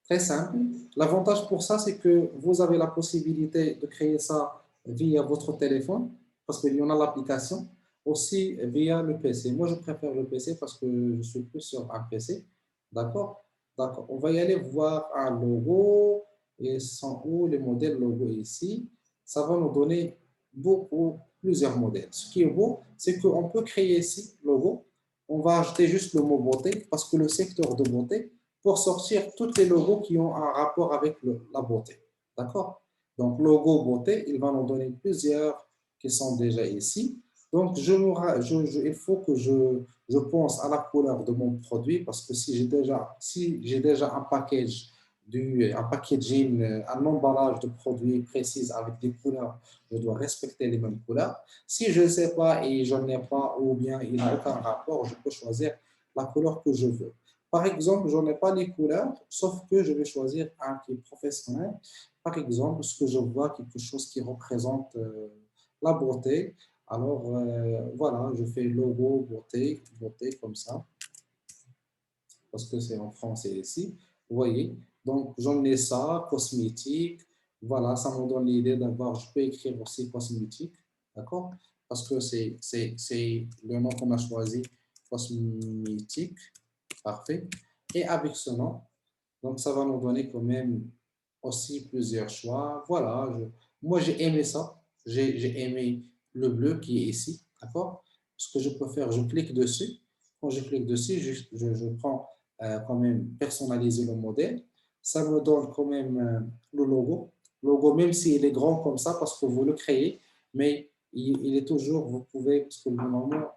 Très simple. L'avantage pour ça, c'est que vous avez la possibilité de créer ça via votre téléphone, parce qu'il y en a l'application, aussi via le PC. Moi, je préfère le PC parce que je suis plus sur un PC. D'accord? D'accord. On va y aller voir un logo. Et sont où les modèles logo ici? Ça va nous donner plusieurs modèles. Ce qui est beau, c'est qu'on peut créer ici le logo. On va ajouter juste le mot beauté parce que le secteur de beauté, pour sortir tous les logos qui ont un rapport avec la beauté. D'accord? Donc, logo beauté, il va nous donner plusieurs qui sont déjà ici. Donc, il faut que je pense à la couleur de mon produit parce que si j'ai déjà un package, un packaging, un emballage de produits précis avec des couleurs, je dois respecter les mêmes couleurs. Si je ne sais pas et je n'en ai pas ou bien il n'a aucun rapport, je peux choisir la couleur que je veux. Par exemple, je n'ai pas les couleurs, sauf que je vais choisir un qui est professionnel. Par exemple, ce que je vois, quelque chose qui représente la beauté. Alors, voilà, je fais logo beauté, beauté comme ça, parce que c'est en français ici. Vous voyez, donc j'en ai ça, cosmétique. Voilà, ça me donne l'idée d'avoir, je peux écrire aussi cosmétique, d'accord? Parce que c'est le nom qu'on a choisi, cosmétique, parfait. Et avec ce nom, donc ça va nous donner quand même aussi plusieurs choix. Voilà, moi j'ai aimé ça. J'ai aimé le bleu qui est ici, d'accord? Ce que je peux faire, je clique dessus. Quand je clique dessus, je prends quand même personnaliser le modèle. Ça me donne quand même le logo. Logo, même s'il est grand comme ça, parce que vous le créez, mais il est toujours, vous pouvez, parce que normalement,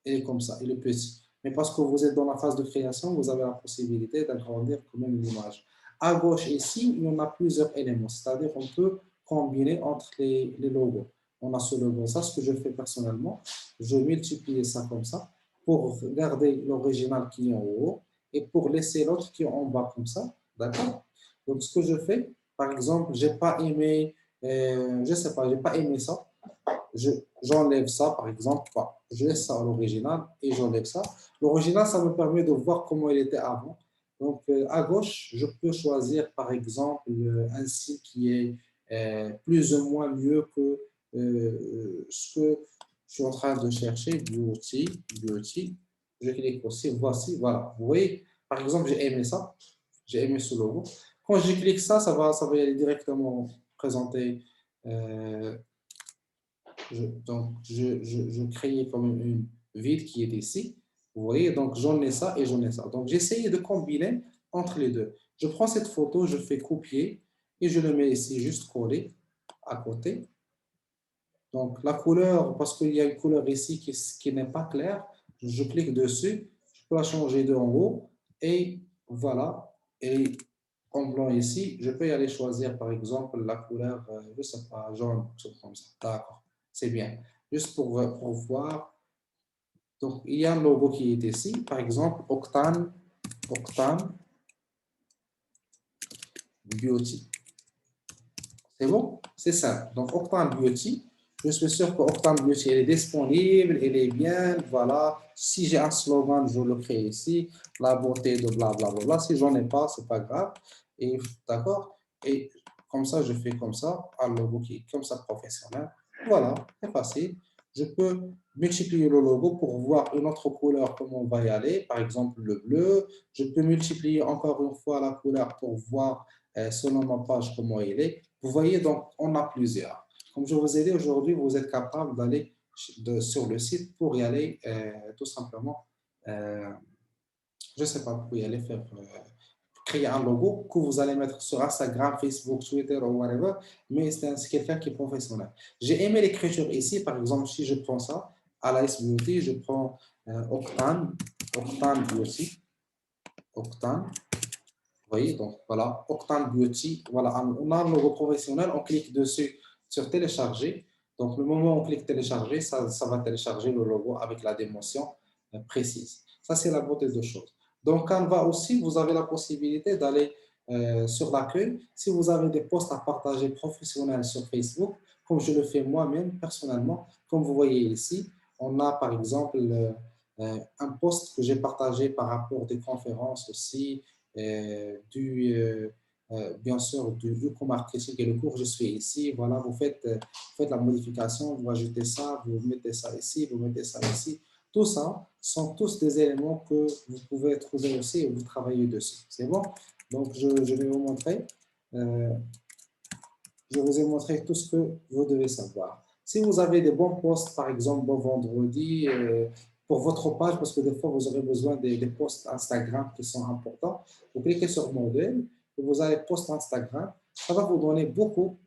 il est comme ça, il est petit. Mais parce que vous êtes dans la phase de création, vous avez la possibilité d'agrandir quand même l'image. À gauche ici, il y en a plusieurs éléments, c'est-à-dire on peut combiner entre les logos. On a ce logo, ça, ce que je fais personnellement, je multiplie ça comme ça pour garder l'original qui est en haut et pour laisser l'autre qui est en bas comme ça, d'accord? Donc, ce que je fais, par exemple, j'ai pas aimé, je sais pas, j'ai pas aimé ça, j'enlève ça, par exemple, je laisse ça à l'original et j'enlève ça. L'original, ça me permet de voir comment il était avant. Donc, à gauche, je peux choisir, par exemple, un site qui est plus ou moins mieux que ce que je suis en train de chercher, beauty, beauty. Je clique aussi, voici, voilà. Vous voyez, par exemple, j'ai aimé ça, j'ai aimé ce logo. Quand je clique ça, ça va aller directement présenter euh, je crée comme une vide qui est ici. Vous voyez, donc j'en ai ça et j'en ai ça. Donc j'essaye de combiner entre les deux. Je prends cette photo, je fais copier et je le mets ici juste collé à côté. Donc la couleur, parce qu'il y a une couleur ici qui n'est pas claire, je clique dessus, je peux la changer de en haut et voilà. Et en blanc ici, je peux y aller choisir par exemple la couleur, je ne sais pas, jaune, comme ça. D'accord, c'est bien. Juste pour voir. Donc il y a un logo qui est ici, par exemple Octane, Octane Beauty. C'est bon? C'est ça. Donc, Octane Beauty, je suis sûr que Octane Beauty elle est disponible, elle est bien. Voilà. Si j'ai un slogan, je le crée ici. La beauté de blablabla. Si j'en ai pas, c'est pas grave. Et d'accord? Et comme ça, je fais comme ça, un logo qui est comme ça professionnel. Voilà, c'est facile. Je peux multiplier le logo pour voir une autre couleur, comment on va y aller. Par exemple, le bleu. Je peux multiplier encore une fois la couleur pour voir selon ma page comment il est. Vous voyez, donc, on a plusieurs. Comme je vous ai dit aujourd'hui, vous êtes capable d'aller sur le site pour y aller tout simplement. Euh, je ne sais pas, pour y aller faire, créer un logo que vous allez mettre sur Instagram, Facebook, Twitter ou whatever, mais c'est quelqu'un qui est professionnel. J'ai aimé l'écriture ici, par exemple, si je prends ça, Alice Beauty, je prends Octane, Octane Beauty, Octane. Vous voyez, donc voilà, Octane Beauty, voilà, on a un logo professionnel, on clique dessus sur télécharger. Donc, le moment où on clique télécharger, ça va télécharger le logo avec la dimension précise. Ça, c'est la beauté de choses. Donc, Canva aussi, vous avez la possibilité d'aller sur l'accueil. Si vous avez des posts à partager professionnels sur Facebook, comme je le fais moi-même personnellement, comme vous voyez ici, on a par exemple un post que j'ai partagé par rapport à des conférences aussi, bien sûr du co-marketing et le cours, je suis ici, voilà, vous faites la modification, vous ajoutez ça, vous mettez ça ici, vous mettez ça ici. Tout ça sont tous des éléments que vous pouvez trouver aussi et vous travaillez dessus. C'est bon? Donc, je vais vous montrer. Euh, je vous ai montré tout ce que vous devez savoir. Si vous avez des bons posts, par exemple, bon vendredi, pour votre page, parce que des fois, vous aurez besoin des posts Instagram qui sont importants. Vous cliquez sur modèle et vous allez post Instagram. Ça va vous donner beaucoup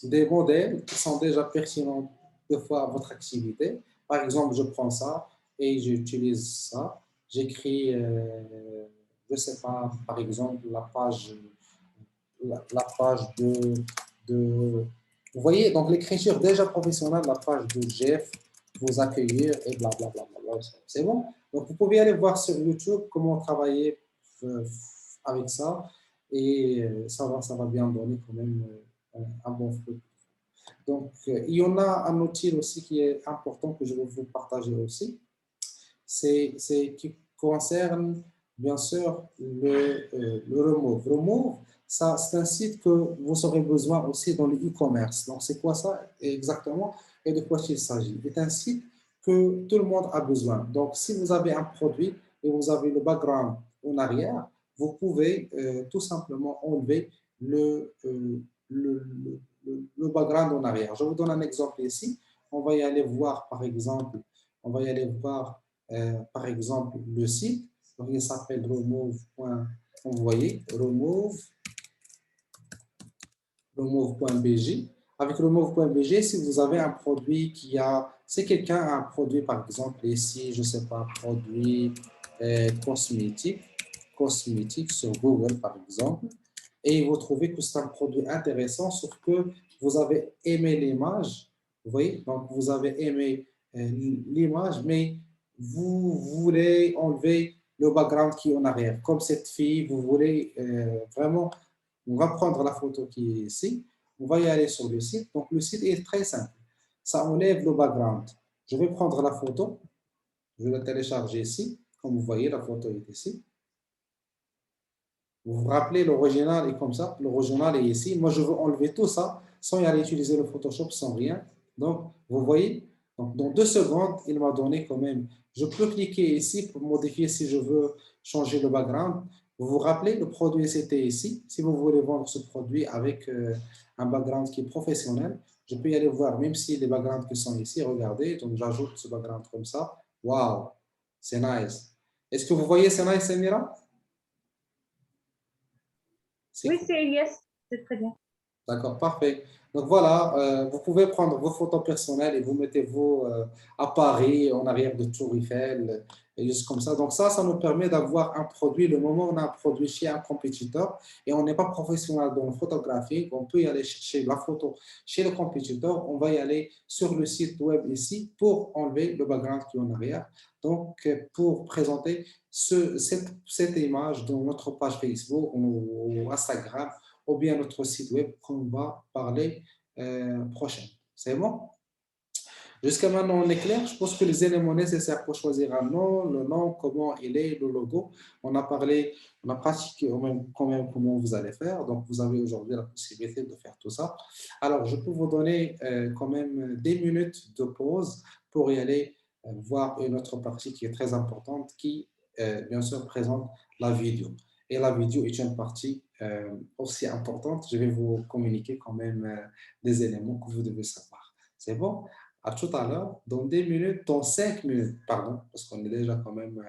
des modèles qui sont déjà pertinents des fois à votre activité. Par exemple, je prends ça et j'utilise ça. J'écris, je ne sais pas, par exemple, la page de... Vous voyez, donc l'écriture déjà professionnelle, la page de Jeff, vous accueillir et blablabla. C'est bon? Donc, vous pouvez aller voir sur YouTube comment travailler avec ça et ça va bien donner quand même un bon fruit. Donc, il y en a un outil aussi qui est important que je vais vous partager aussi. C'est qui concerne bien sûr le Remove. Remove, ça, c'est un site que vous aurez besoin aussi dans le e-commerce. Donc, c'est quoi ça exactement et de quoi il s'agit? C'est un site que tout le monde a besoin. Donc, si vous avez un produit et vous avez le background en arrière, vous pouvez tout simplement enlever le background en arrière. Je vous donne un exemple ici. On va y aller voir, par exemple, on va y aller voir par exemple, le site. Donc, il s'appelle remove. Vous voyez, remove.bg. Avec remove.bg, si vous avez un produit qui a, si quelqu'un a un produit, par exemple, ici, je ne sais pas, produit cosmétique sur Google, par exemple, et vous trouvez que c'est un produit intéressant, sauf que vous avez aimé l'image, vous voyez, donc vous avez aimé l'image, mais vous voulez enlever le background qui est en arrière. Comme cette fille, vous voulez vraiment, on va prendre la photo qui est ici, on va y aller sur le site. Donc le site est très simple. Ça enlève le background. Je vais prendre la photo, je vais la télécharger ici. Comme vous voyez, la photo est ici. Vous vous rappelez, l'original est comme ça. L'original est ici. Moi, je veux enlever tout ça sans y aller utiliser le Photoshop, sans rien. Donc, vous voyez, donc, dans 2 secondes, il m'a donné quand même. Je peux cliquer ici pour modifier si je veux changer le background. Vous vous rappelez, le produit, c'était ici. Si vous voulez vendre ce produit avec un background qui est professionnel, je peux y aller voir, même si les backgrounds qui sont ici, regardez. Donc, j'ajoute ce background comme ça. Waouh, c'est nice. Est-ce que vous voyez, c'est nice, Samira? C'est Oui, cool. c'est yes, c'est très bien. D'accord, parfait. Donc voilà, vous pouvez prendre vos photos personnelles et vous mettez-vous à Paris, en arrière de Tour Eiffel, et juste comme ça. Donc ça nous permet d'avoir un produit. Le moment où on a un produit chez un compétiteur et on n'est pas professionnel dans le photographique, on peut y aller chercher la photo chez le compétiteur. On va y aller sur le site web ici pour enlever le background qui est en arrière. Donc, pour présenter cette image dans notre page Facebook ou Instagram, ou bien notre site web qu'on va parler prochain. C'est bon? Jusqu'à maintenant, on est clair. Je pense que les éléments nécessaires pour choisir un nom, le nom, comment il est, le logo, on a parlé, on a pratiqué quand même comment vous allez faire. Donc, vous avez aujourd'hui la possibilité de faire tout ça. Alors, je peux vous donner quand même des minutes de pause pour y aller voir une autre partie qui est très importante, qui, bien sûr, présente la vidéo. Et la vidéo est une partie aussi importante. Je vais vous communiquer quand même des éléments que vous devez savoir. C'est bon? À tout à l'heure, dans 10 minutes, dans 5 minutes, pardon, parce qu'on est déjà quand même,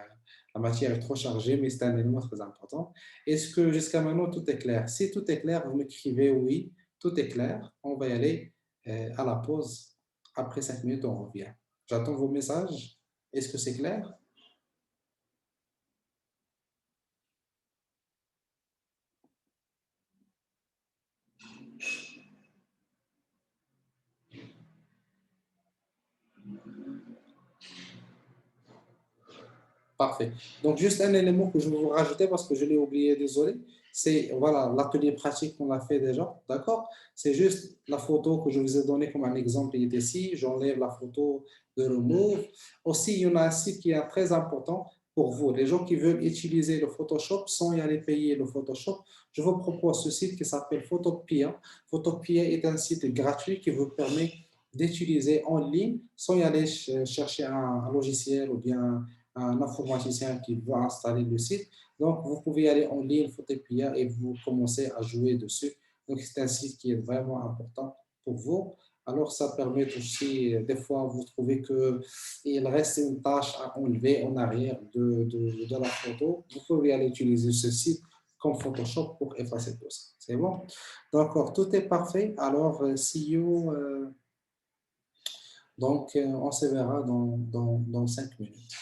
la matière est trop chargée, mais c'est un élément très important. Est-ce que jusqu'à maintenant, tout est clair? Si tout est clair, vous m'écrivez oui, tout est clair. On va y aller à la pause. Après 5 minutes, on revient. J'attends vos messages. Est-ce que c'est clair? Parfait. Donc, juste un élément que je vais vous rajouter parce que je l'ai oublié, désolé, c'est voilà, l'atelier pratique qu'on a fait déjà, d'accord? C'est juste la photo que je vous ai donnée comme un exemple, il est ici, j'enlève la photo de remove. Aussi, il y en a un site qui est très important pour vous, les gens qui veulent utiliser le Photoshop sans y aller payer le Photoshop. Je vous propose ce site qui s'appelle Photopia. Photopia est un site gratuit qui vous permet d'utiliser en ligne sans y aller chercher un logiciel ou bien un informaticien qui veut installer le site. Donc, vous pouvez aller en ligne, Photopia, et vous commencez à jouer dessus. Donc, c'est un site qui est vraiment important pour vous. Alors, ça permet aussi, des fois, vous trouvez qu'il reste une tâche à enlever en arrière de la photo. Vous pouvez aller utiliser ce site comme Photoshop pour effacer tout ça. C'est bon? D'accord, tout est parfait. Alors, see you. Donc, on se verra dans 5 minutes.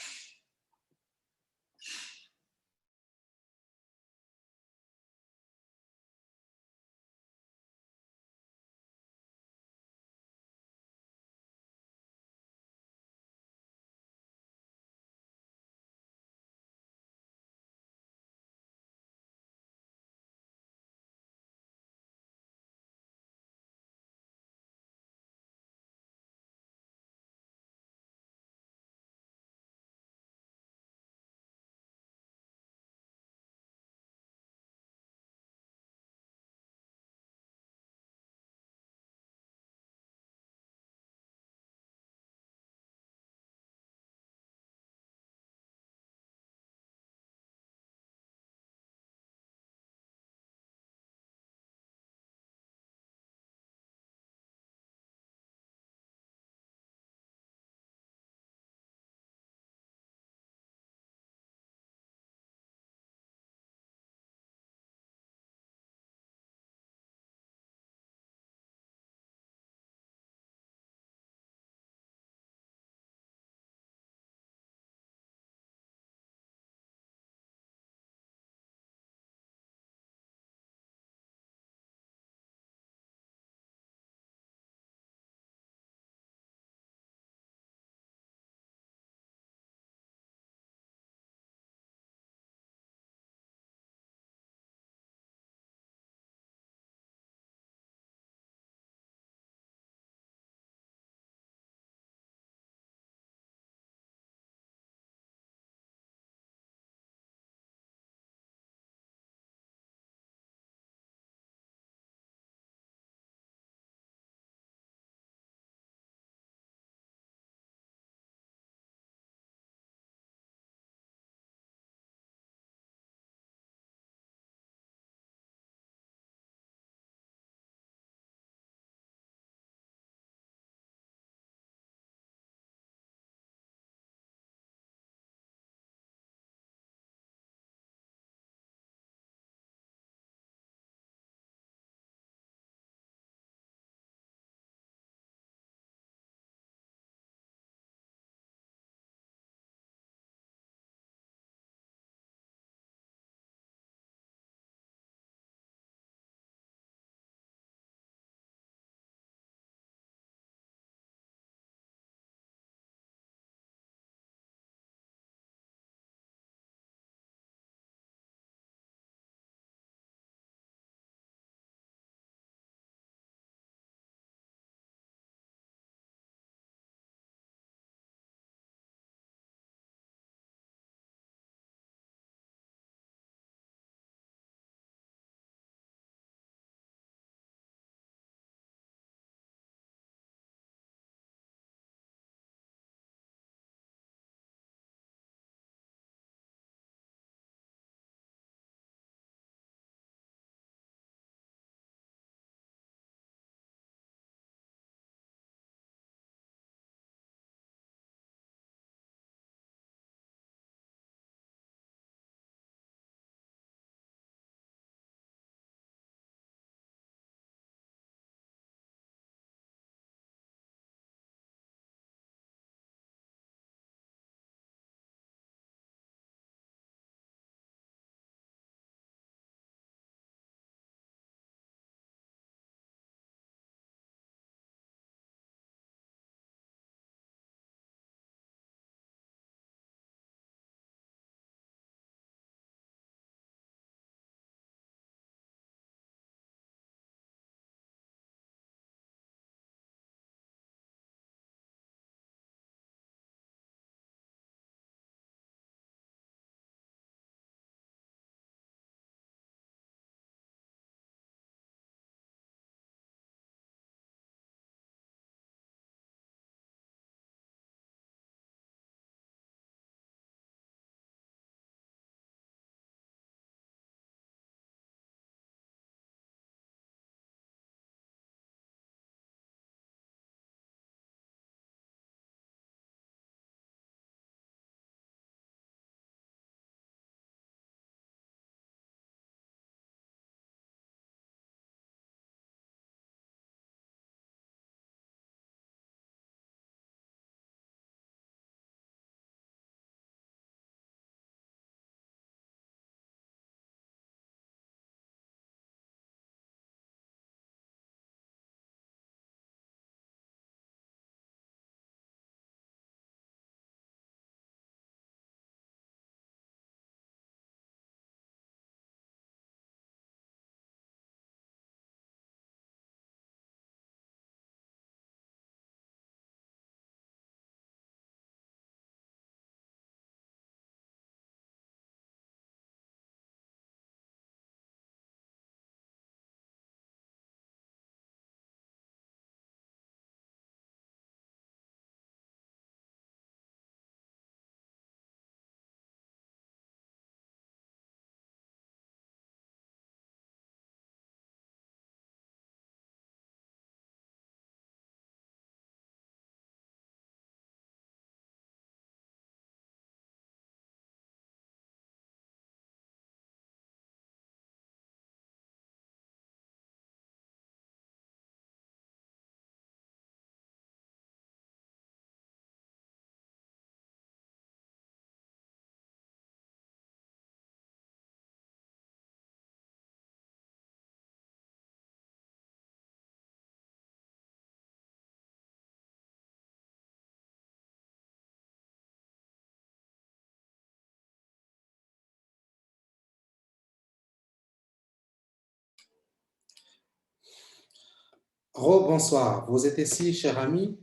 Rebonsoir, vous êtes ici, cher ami?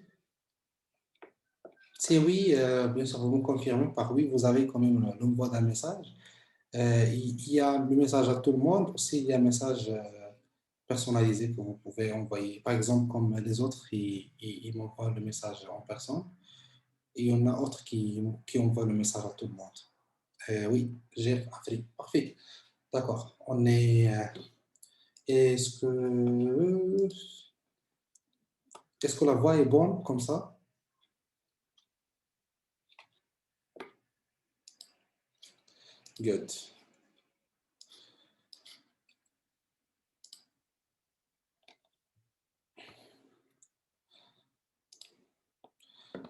Si oui, bien sûr, vous me confirmez par oui, vous avez quand même l'envoi d'un message. Il y a le message à tout le monde, aussi il y a un message personnalisé que vous pouvez envoyer. Par exemple, comme les autres, ils m'envoient le message en personne, et il y en a d'autres qui envoient le message à tout le monde. Oui, j'ai Afrique, parfait. D'accord. Est-ce que, est-ce que la voix est bonne comme ça? Good.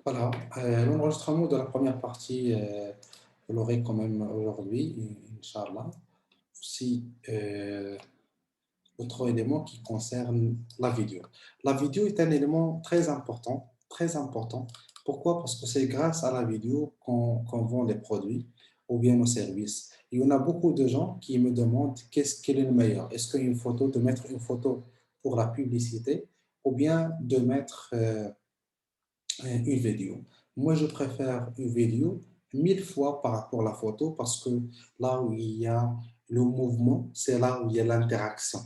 Voilà, l'enregistrement de la première partie, vous l'aurez quand même aujourd'hui, Inch'Allah. Aussi, autre élément qui concerne la vidéo. La vidéo est un élément très important, très important. Pourquoi? Parce que c'est grâce à la vidéo qu'on vend les produits ou bien nos services. Il y en a beaucoup de gens qui me demandent quel est le meilleur. Est-ce qu'une photo, de mettre une photo pour la publicité ou bien de mettre une vidéo. Moi, je préfère une vidéo 1000 fois par rapport à la photo parce que là où il y a le mouvement, c'est là où il y a l'interaction.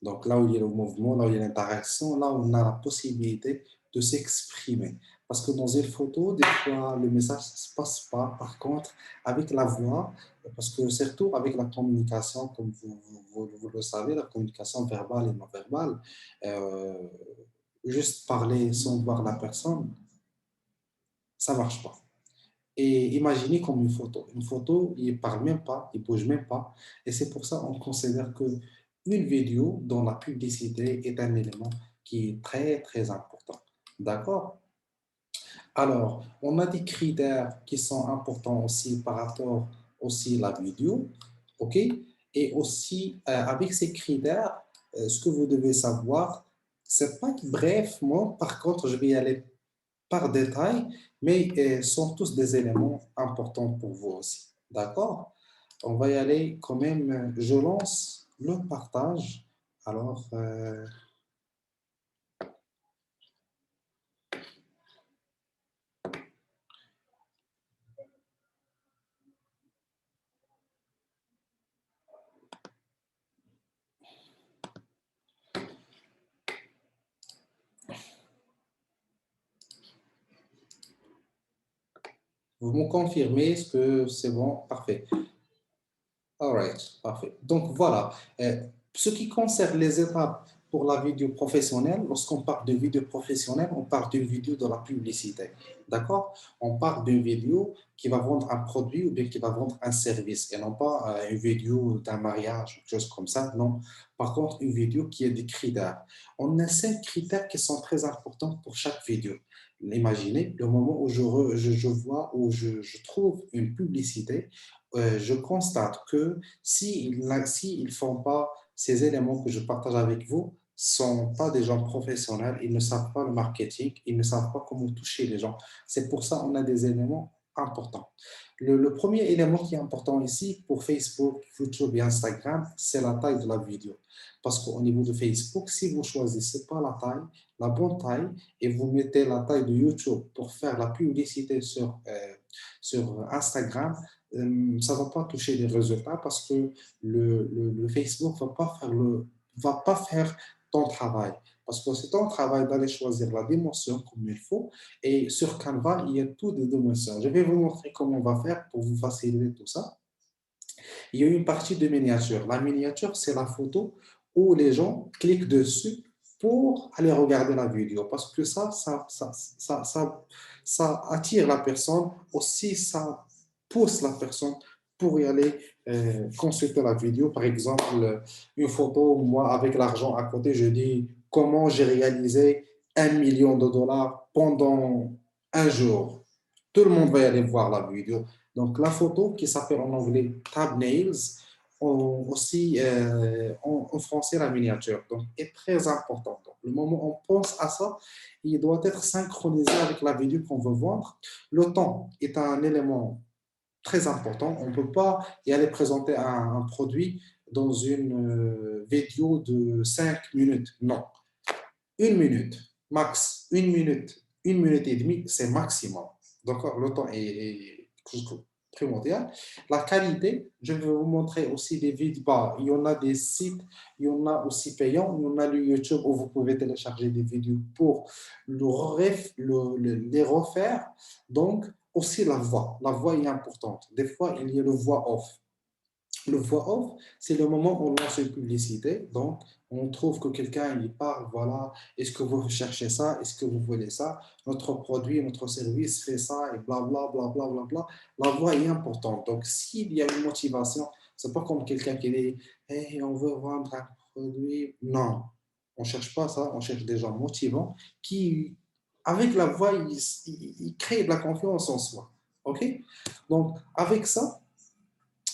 Donc là où il y a le mouvement, là où il y a l'interaction, là où on a la possibilité de s'exprimer. Parce que dans une photo, des fois, le message ne se passe pas. Par contre, avec la voix, parce que surtout avec la communication, comme vous le savez, la communication verbale et non verbale, euh, juste parler sans voir la personne, ça ne marche pas. Et imaginez comme une photo. Une photo, il ne parle même pas, il ne bouge même pas. Et c'est pour ça qu'on considère que une vidéo dans la publicité est un élément qui est très, très important. D'accord? Alors, on a des critères qui sont importants aussi par rapport aussi à la vidéo. OK? Et aussi, avec ces critères, ce que vous devez savoir, c'est pas que, bref, moi, par contre, je vais y aller par détail, mais sont tous des éléments importants pour vous aussi. D'accord? On va y aller quand même. Je lance le partage. Alors, vous me confirmez ce que c'est bon? Parfait. All right, parfait. Donc voilà, ce qui concerne les étapes pour la vidéo professionnelle, lorsqu'on parle de vidéo professionnelle, on parle d'une vidéo de la publicité. D'accord? On parle d'une vidéo qui va vendre un produit ou bien qui va vendre un service et non pas une vidéo d'un mariage, quelque chose comme ça. Non. Par contre, une vidéo qui a des critères. On a 5 critères qui sont très importants pour chaque vidéo. Imaginez le moment où je vois, où je trouve une publicité, je constate que s'ils ne font pas ces éléments que je partage avec vous, ne sont pas des gens professionnels, ils ne savent pas le marketing, ils ne savent pas comment toucher les gens. C'est pour ça qu'on a des éléments importants. Le premier élément qui est important ici pour Facebook, YouTube et Instagram, c'est la taille de la vidéo. Parce qu'au niveau de Facebook, si vous ne choisissez pas la taille, la bonne taille, et vous mettez la taille de YouTube pour faire la publicité sur Instagram, ça ne va pas toucher les résultats parce que le Facebook ne va pas faire ton travail. Parce que c'est ton travail d'aller choisir la dimension comme il faut. Et sur Canva, il y a toutes les dimensions. Je vais vous montrer comment on va faire pour vous faciliter tout ça. Il y a une partie de miniature. La miniature, c'est la photo où les gens cliquent dessus pour aller regarder la vidéo. Parce que ça attire la personne. Aussi, ça pousse la personne pour y aller consulter la vidéo. Par exemple, une photo, moi, avec l'argent à côté, je dis comment j'ai réalisé 1 million de dollars pendant un jour. Tout le monde va y aller voir la vidéo. Donc, la photo qui s'appelle en anglais thumbnails, aussi en français la miniature, donc est très importante. Donc, le moment où on pense à ça, il doit être synchronisé avec la vidéo qu'on veut voir. Le temps est un élément très important. On ne peut pas y aller présenter un produit dans une vidéo de 5 minutes. Non. une minute, max, une minute et demie, c'est maximum. D'accord? Le temps est primordial. La qualité, je vais vous montrer aussi des vidéos. Bah, il y en a des sites, il y en a aussi payants, il y en a le YouTube où vous pouvez télécharger des vidéos pour les refaire. Donc, aussi la voix. La voix est importante. Des fois, il y a le voix off. Le voix off, c'est le moment où on lance une publicité. Donc, on trouve que quelqu'un il parle, voilà, est-ce que vous cherchez ça, est-ce que vous voulez ça, notre produit, notre service fait ça, et bla bla bla bla bla bla. La voix est importante. Donc, s'il y a une motivation, c'est pas comme quelqu'un qui dit, hey, on veut vendre un produit. Non, on cherche pas ça, on cherche des gens motivants qui, avec la voix, ils créent de la confiance en soi. OK? Donc, avec ça,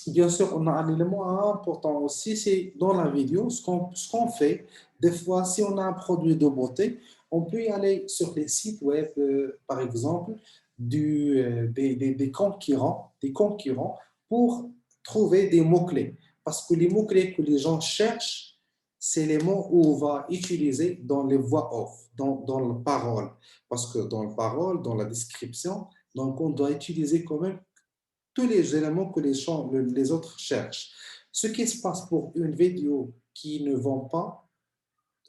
bien sûr, on a un élément important aussi, c'est dans la vidéo, ce qu'on fait. Des fois, si on a un produit de beauté, on peut y aller sur les sites web, par exemple, des concurrents pour trouver des mots-clés. Parce que les mots-clés que les gens cherchent, c'est les mots où on va utiliser dans les voix off, dans la parole. Parce que dans la parole, dans la description, donc on doit utiliser quand même tous les éléments que les autres cherchent. Ce qui se passe pour une vidéo qui ne vend pas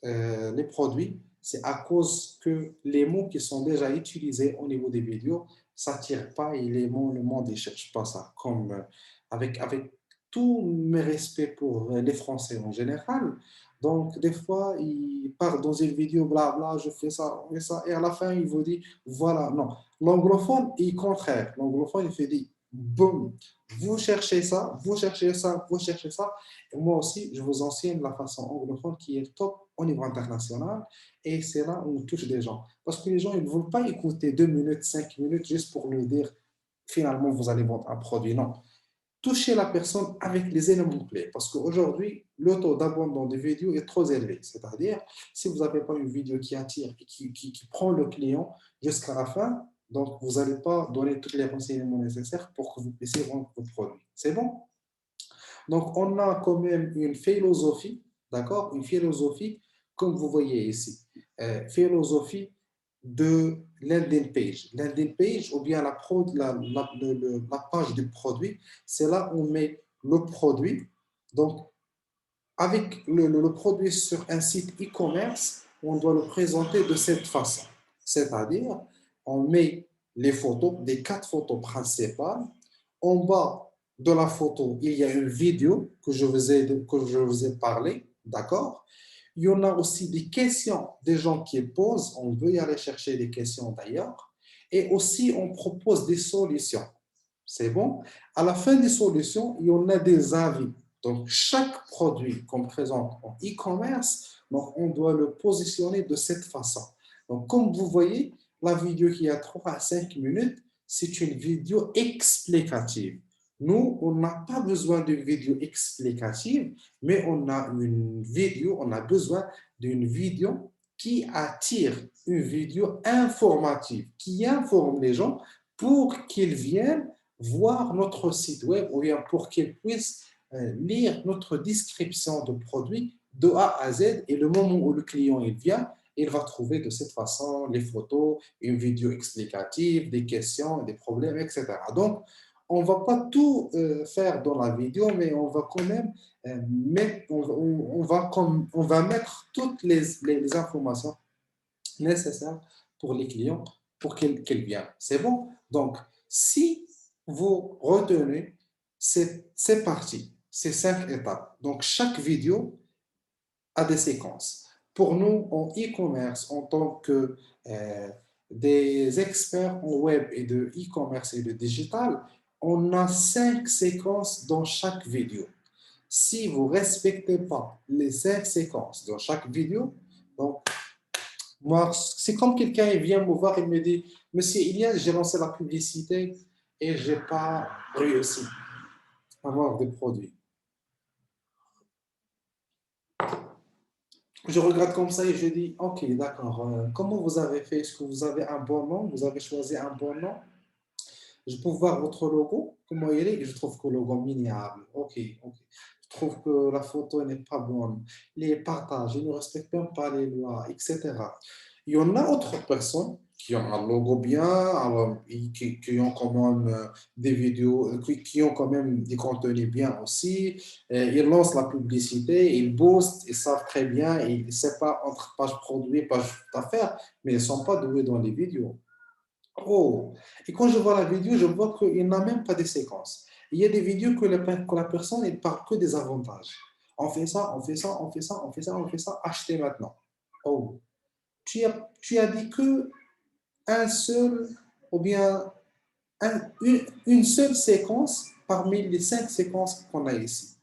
les produits, c'est à cause que les mots qui sont déjà utilisés au niveau des vidéos ne s'attirent pas et le monde ne cherche pas ça. Comme avec tous mes respects pour les Français en général. Donc, des fois, ils partent dans une vidéo, blabla, je fais ça, et à la fin, il vous dit, voilà, non. L'anglophone est contraire. L'anglophone, il fait dit, boum, vous cherchez ça, vous cherchez ça, vous cherchez ça. Et moi aussi, je vous enseigne la façon anglophone qui est top au niveau international. Et c'est là où on touche des gens. Parce que les gens, ils ne veulent pas écouter 2 minutes, 5 minutes juste pour lui dire, finalement, vous allez vendre un produit. Non, toucher la personne avec les éléments clés. Parce qu'aujourd'hui, le taux d'abandon des vidéos est trop élevé. C'est-à-dire, si vous n'avez pas une vidéo qui attire et qui prend le client jusqu'à la fin, donc vous n'allez pas donner tous les renseignements nécessaires pour que vous puissiez vendre votre produit. C'est bon? Donc, on a quand même une philosophie, d'accord? Une philosophie, comme vous voyez ici. Philosophie de landing page. Landing page, ou bien la page du produit, c'est là où on met le produit. Donc, avec le produit sur un site e-commerce, on doit le présenter de cette façon. C'est-à-dire, on met les photos, des 4 photos principales. En bas de la photo, il y a une vidéo que je vous ai parlé, d'accord? Il y en a aussi des questions des gens qui posent. On veut y aller chercher des questions d'ailleurs. Et aussi, on propose des solutions. C'est bon? À la fin des solutions, il y en a des avis. Donc, chaque produit qu'on présente en e-commerce, donc on doit le positionner de cette façon. Donc, comme vous voyez, la vidéo qui a 3 à 5 minutes, c'est une vidéo explicative. Nous, on n'a pas besoin d'une vidéo explicative, mais on a besoin d'une vidéo qui attire, une vidéo informative, qui informe les gens pour qu'ils viennent voir notre site web ou bien pour qu'ils puissent lire notre description de produit de A à Z et le moment où le client il vient, il va trouver de cette façon les photos, une vidéo explicative, des questions, des problèmes, etc. Donc, on ne va pas tout faire dans la vidéo, mais on va quand même on va mettre toutes les informations nécessaires pour les clients pour qu'ils viennent. C'est bon? Donc, si vous retenez ces parties, ces 5 étapes, donc chaque vidéo a des séquences. Pour nous, en e-commerce, en tant que des experts en web et de e-commerce et de digital, on a 5 séquences dans chaque vidéo. Si vous ne respectez pas les 5 séquences dans chaque vidéo, donc moi, c'est comme quelqu'un il vient me voir et me dit, Monsieur Ilias, j'ai lancé la publicité et je n'ai pas réussi à avoir des produits. Je regarde comme ça et je dis, ok, d'accord, comment vous avez fait? Est-ce que vous avez un bon nom? Vous avez choisi un bon nom? Je peux voir votre logo, comment il est, et je trouve que le logo minable. Ok, ok. trouve que la photo n'est pas bonne, les partages, ils ne respectent même pas les lois, etc. Il y en a d'autres personnes qui ont un logo bien, alors, qui ont quand même des vidéos, qui ont quand même des contenus bien aussi. Ils lancent la publicité, ils boostent, ils savent très bien, ils ne savent pas entre page produit, page d'affaires, mais ils ne sont pas doués dans les vidéos. Oh, et quand je vois la vidéo, je vois qu'il n'a même pas de séquence. Il y a des vidéos que la personne ne parle que des avantages. On fait ça, on fait ça, on fait ça, on fait ça, on fait ça, achetez maintenant. Oh, tu as dit que un seul, ou bien une seule séquence parmi les 5 séquences qu'on a ici.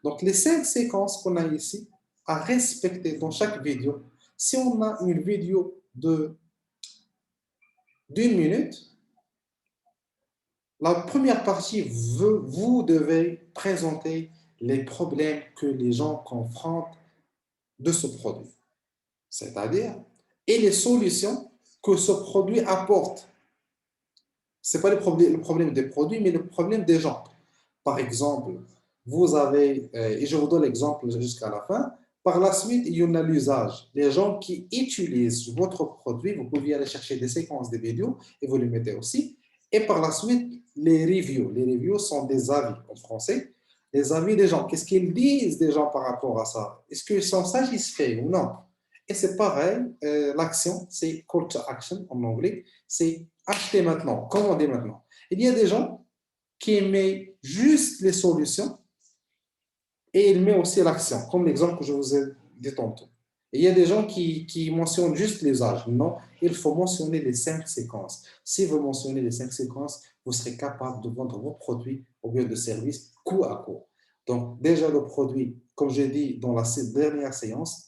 Donc, les 5 séquences qu'on a ici, à respecter dans chaque vidéo, si on a une vidéo d'1 minute, la première partie, vous devez présenter les problèmes que les gens confrontent de ce produit, c'est-à-dire, et les solutions que ce produit apporte. Ce n'est pas le problème des produits, mais le problème des gens. Par exemple, vous avez, et je vous donne l'exemple jusqu'à la fin, par la suite, il y en a l'usage. Les gens qui utilisent votre produit, vous pouvez aller chercher des séquences de vidéos et vous les mettez aussi. Et par la suite, les reviews. Les reviews sont des avis en français. Les avis des gens. Qu'est-ce qu'ils disent des gens par rapport à ça? Est-ce qu'ils sont satisfaits ou non? Et c'est pareil, l'action, c'est call to action en anglais, c'est acheter maintenant, commander maintenant. Il y a des gens qui met juste les solutions et il met aussi l'action, comme l'exemple que je vous ai dit tantôt. Et il y a des gens qui mentionnent juste l'usage. Non, il faut mentionner les 5 séquences. Si vous mentionnez les 5 séquences, vous serez capable de vendre vos produits au lieu de services coup à coup. Donc, déjà, le produit, comme j'ai dit dans la dernière séance,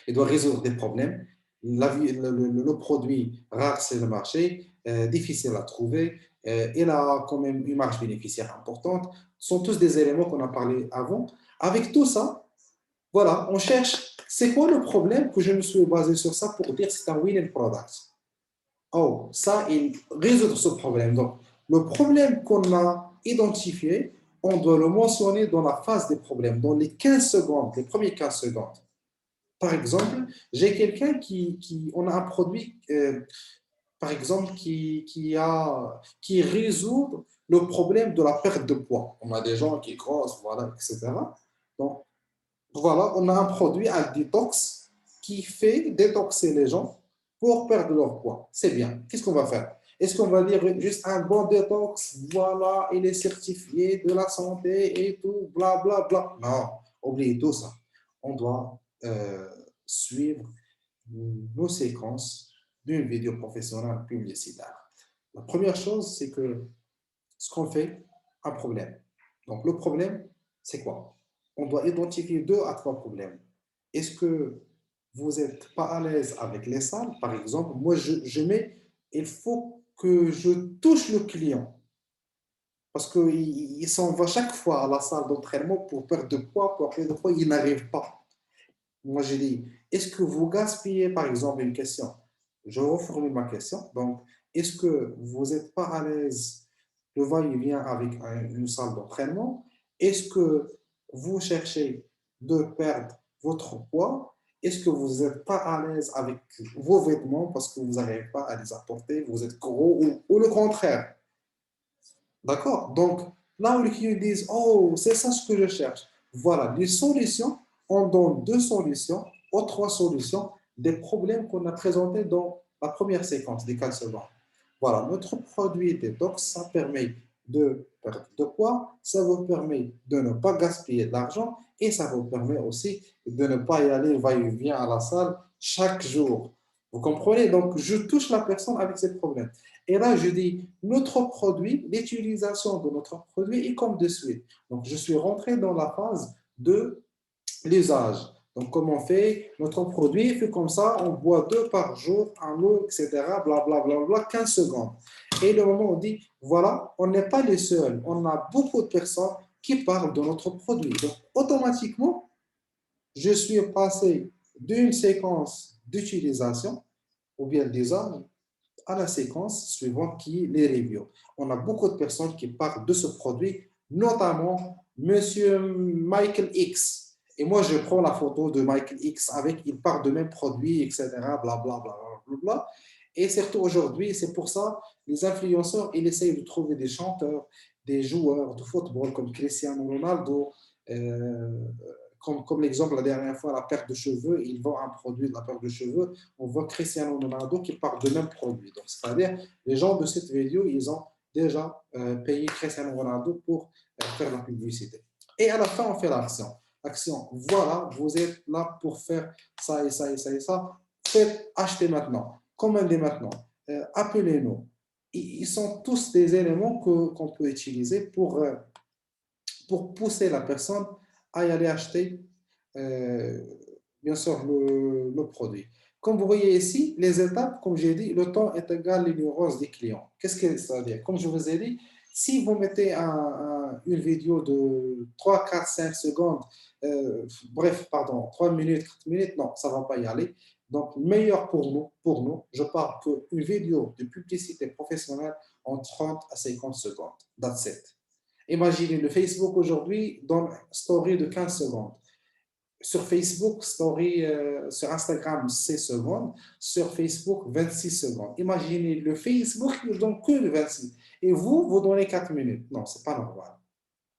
il doit résoudre des problèmes. Le produit rare, c'est le marché, difficile à trouver, il a quand même une marge bénéficiaire importante. Ce sont tous des éléments qu'on a parlé avant. Avec tout ça, voilà, on cherche, c'est quoi le problème que je me suis basé sur ça pour dire que c'est un winning product. Oh, ça, il résout ce problème. Donc, le problème qu'on a identifié, on doit le mentionner dans la phase des problèmes, dans les 15 secondes, les premiers 15 secondes. Par exemple, j'ai quelqu'un on a un produit, par exemple, qui résout le problème de la perte de poids. On a des gens qui grossent, voilà, etc. Donc, voilà, on a un produit, un détox, qui fait détoxer les gens pour perdre leur poids. C'est bien. Qu'est-ce qu'on va faire? Est-ce qu'on va dire juste un bon détox, voilà, il est certifié de la santé et tout, bla, bla, bla. Non, oubliez tout ça. On doit suivre nos séquences d'une vidéo professionnelle publicitaire. La première chose, c'est que ce qu'on fait, un problème. Donc, le problème, c'est quoi? On doit identifier 2 à 3 problèmes. Est-ce que vous n'êtes pas à l'aise avec les salles? Par exemple, moi, je mets, il faut que je touche le client parce qu'il s'en va chaque fois à la salle d'entraînement pour perdre de poids, pour perdre de poids, il n'arrive pas. Moi, j'ai dit, est-ce que vous gaspillez, par exemple, une question? Je reformule ma question. Donc, est-ce que vous n'êtes pas à l'aise le va-et-vient avec une salle d'entraînement? Est-ce que vous cherchez de perdre votre poids? Est-ce que vous n'êtes pas à l'aise avec vos vêtements parce que vous n'arrivez pas à les apporter? Vous êtes gros ou le contraire? D'accord? Donc, là où les clients disent, oh, c'est ça ce que je cherche. Voilà, les solutions, on donne 2 solutions ou 3 solutions des problèmes qu'on a présentés dans la première séquence des 4 secondes. Voilà, notre produit détox, ça permet de perdre de poids, ça vous permet de ne pas gaspiller de l'argent et ça vous permet aussi de ne pas y aller va-et-vient à la salle chaque jour. Vous comprenez? Donc, je touche la personne avec ces problèmes. Et là, je dis, notre produit, l'utilisation de notre produit est comme de suite. Donc, je suis rentré dans la phase de l'usage. Donc, comment on fait? Notre produit fait comme ça, on boit 2 par jour, un eau, etc., blablabla, bla, bla, bla, 15 secondes. Et le moment où on dit, voilà, on n'est pas les seuls. On a beaucoup de personnes qui parlent de notre produit. Donc, automatiquement, je suis passé d'une séquence d'utilisation ou bien d'usage à la séquence suivante qui est les reviews. On a beaucoup de personnes qui parlent de ce produit, notamment Monsieur Michael X. Et moi, je prends la photo de Michael X avec, il part de même produit, etc. Blablabla. Bla, bla, bla. Et surtout aujourd'hui, c'est pour ça, les influenceurs, ils essayent de trouver des chanteurs, des joueurs de football comme Cristiano Ronaldo, euh, comme l'exemple la dernière fois, la perte de cheveux, ils vendent un produit de la perte de cheveux, on voit Cristiano Ronaldo qui part de même produit. Donc, c'est-à-dire, les gens de cette vidéo, ils ont déjà payé Cristiano Ronaldo pour faire la publicité. Et à la fin, on fait l'action. Action, voilà, vous êtes là pour faire ça et ça et ça et ça. Faites, achetez maintenant, commandez maintenant, appelez-nous. Ils sont tous des éléments qu'on peut utiliser pour pousser la personne à y aller acheter, euh, bien sûr, le produit. Comme vous voyez ici, les étapes, comme j'ai dit, le temps est égal à l'ignorance des clients. Qu'est-ce que ça veut dire? Comme je vous ai dit, si vous mettez une vidéo de 3, 4, 5 secondes, bref, pardon, 3 minutes, 4 minutes, non, ça ne va pas y aller. Donc, meilleur pour nous, je parle qu'une vidéo de publicité professionnelle en 30 à 50 secondes. That's it. Imaginez le Facebook aujourd'hui donne story de 15 secondes. Sur Facebook, story, sur Instagram, 16 secondes. Sur Facebook, 26 secondes. Imaginez le Facebook, il ne donne que le 26. Et vous, vous donnez 4 minutes. Non, ce n'est pas normal.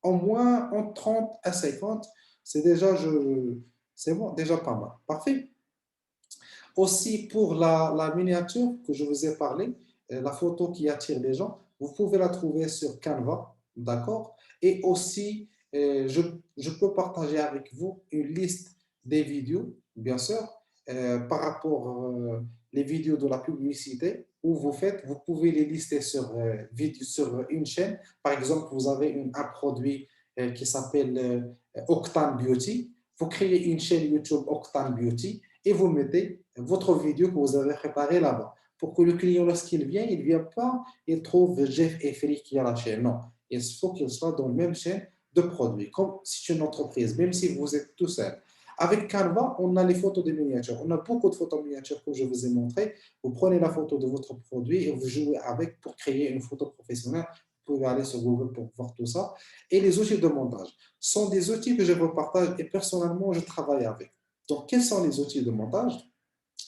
Au moins, en 30 à 50, c'est déjà, c'est bon, déjà pas mal. Parfait. Aussi, pour la miniature que je vous ai parlé, la photo qui attire les gens, vous pouvez la trouver sur Canva, d'accord? Et aussi, je peux partager avec vous une liste des vidéos, bien sûr, par rapport les vidéos de la publicité où vous faites, vous pouvez les lister sur une chaîne. Par exemple, vous avez un produit qui s'appelle Octane Beauty. Vous créez une chaîne YouTube Octane Beauty et vous mettez votre vidéo que vous avez préparée là-bas. Pour que le client, lorsqu'il vient, il ne vient pas, il trouve Jeff Effri qui a la chaîne. Non, il faut qu'il soit dans la même chaîne de produits, comme si c'est une entreprise, même si vous êtes tout seul. Avec Canva, on a les photos de miniatures. On a beaucoup de photos de miniatures, comme je vous ai montré. Vous prenez la photo de votre produit et vous jouez avec pour créer une photo professionnelle. Vous pouvez aller sur Google pour voir tout ça. Et les outils de montage sont des outils que je vous partage et personnellement, je travaille avec. Donc, quels sont les outils de montage?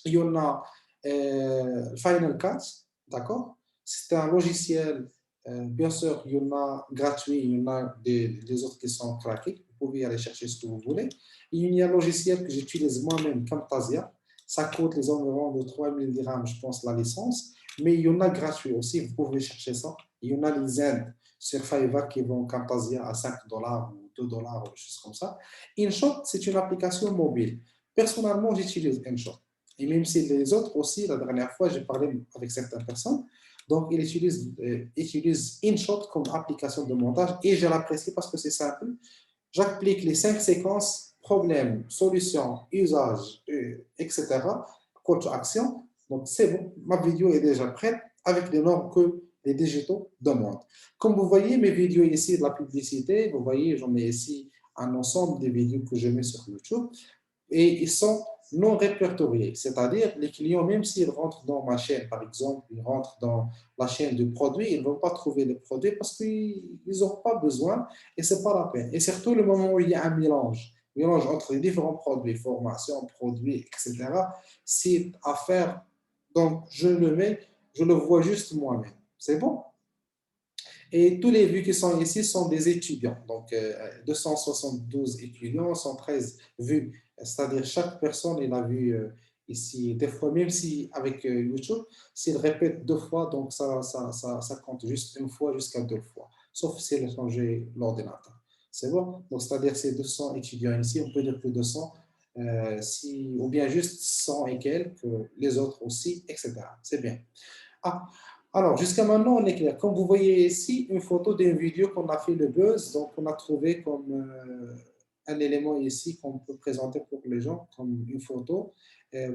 Il y en a Final Cut, d'accord? C'est un logiciel, bien sûr, il y en a gratuit, il y en a des autres qui sont craqués. Vous pouvez aller chercher ce que vous voulez. Il y a un logiciel que j'utilise moi-même, Camtasia. Ça coûte les environs de 3000 dirhams, je pense, la licence. Mais il y en a gratuit aussi, vous pouvez chercher ça. Il y en a les aides sur Fiverr qui vont Camtasia à 5 dollars ou 2 dollars ou des choses comme ça. InShot, c'est une application mobile. Personnellement, j'utilise InShot. Et même si les autres aussi, la dernière fois, j'ai parlé avec certaines personnes, donc ils utilisent InShot comme application de montage et je l'apprécie parce que c'est simple. J'applique les 5 séquences, problème, solution, usage, etc. Call to action. Donc c'est bon, ma vidéo est déjà prête avec les normes que les digitaux demandent. Comme vous voyez mes vidéos ici de la publicité, vous voyez, j'en ai ici un ensemble de vidéos que je mets sur YouTube et ils sont non répertoriés, c'est-à-dire les clients, même s'ils rentrent dans ma chaîne, par exemple, ils rentrent dans la chaîne du produit, ils ne vont pas trouver le produit parce qu'ils n'ont pas besoin et ce n'est pas la peine. Et surtout le moment où il y a un mélange entre les différents produits, formation, produits, etc., c'est à faire. Donc, je le mets, je le vois juste moi-même. C'est bon? Et tous les vues qui sont ici sont des étudiants. Donc, 272 étudiants, 113 vues. C'est-à-dire, chaque personne, il a vu ici, des fois, même si avec YouTube, s'il répète 2 fois, donc ça compte juste une fois jusqu'à 2 fois. Sauf s'il a changé l'ordinateur. C'est bon? Donc, c'est-à-dire, c'est 200 étudiants ici, on peut dire plus de 100, ou bien juste 100 et quelques, les autres aussi, etc. C'est bien. Ah, alors, jusqu'à maintenant, on est clair. Comme vous voyez ici, une photo d'une vidéo qu'on a fait le buzz, donc on a trouvé comme un élément ici qu'on peut présenter pour les gens, comme une photo.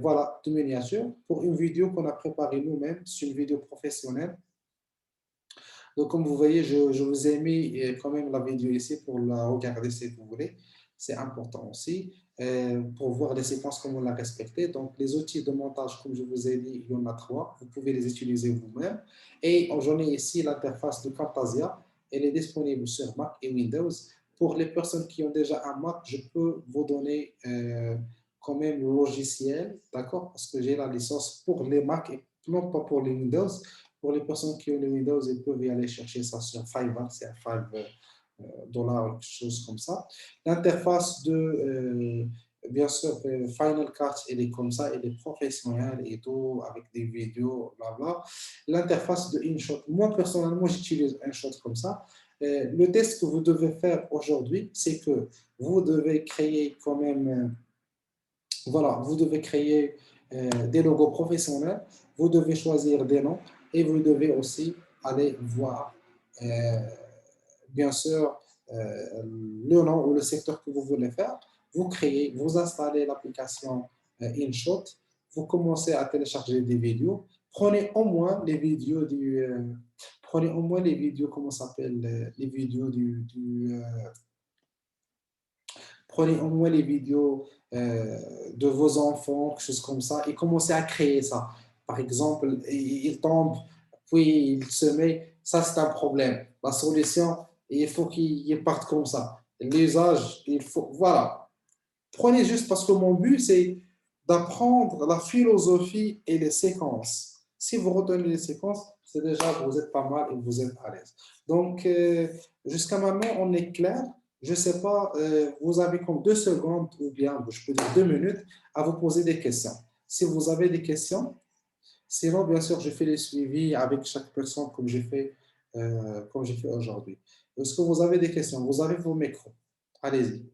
Voilà, de miniature, pour une vidéo qu'on a préparée nous-mêmes, c'est une vidéo professionnelle. Donc, comme vous voyez, je vous ai mis quand même la vidéo ici pour la regarder si vous voulez. C'est important aussi pour voir les séquences comme on l'a respecté. Donc, les outils de montage, comme je vous ai dit, il y en a 3. Vous pouvez les utiliser vous-même. Et j'en ai ici l'interface de Camtasia. Elle est disponible sur Mac et Windows. pour les personnes qui ont déjà un Mac, je peux vous donner quand même le logiciel, d'accord? Parce que j'ai la licence pour les Mac et non pas pour les Windows. Pour les personnes qui ont les Windows, ils peuvent y aller chercher ça sur Fiverr, c'est à 5 dollars, quelque chose comme ça. L'interface de, bien sûr, Final Cut, elle est comme ça, elle est professionnelle et tout, avec des vidéos, blabla. L'interface de InShot, moi personnellement, j'utilise InShot comme ça. Le test que vous devez faire aujourd'hui, c'est que vous devez créer quand même, voilà, vous devez créer des logos professionnels, vous devez choisir des noms et vous devez aussi aller voir, euh, bien sûr, le nom ou le secteur que vous voulez faire. Vous créez, vous installez l'application InShot, vous commencez à télécharger des vidéos. Prenez au moins les vidéos prenez au moins les vidéos, comment ça s'appelle, les vidéos prenez au moins les vidéos de vos enfants, quelque chose comme ça, et commencez à créer ça. Par exemple, il tombe, puis il se met, ça c'est un problème. La solution, il faut qu'il parte comme ça. L'usage, il faut, voilà. Prenez juste parce que mon but, c'est d'apprendre la philosophie et les séquences. Si vous retenez les séquences, c'est déjà, vous êtes pas mal et vous êtes à l'aise. Donc, jusqu'à maintenant, on est clair. Je ne sais pas, vous avez comme 2 secondes ou bien, je peux dire 2 minutes, à vous poser des questions. Si vous avez des questions, sinon, bien sûr, je fais les suivis avec chaque personne comme j'ai fait aujourd'hui. Est-ce que vous avez des questions? Vous avez vos micros. Allez-y.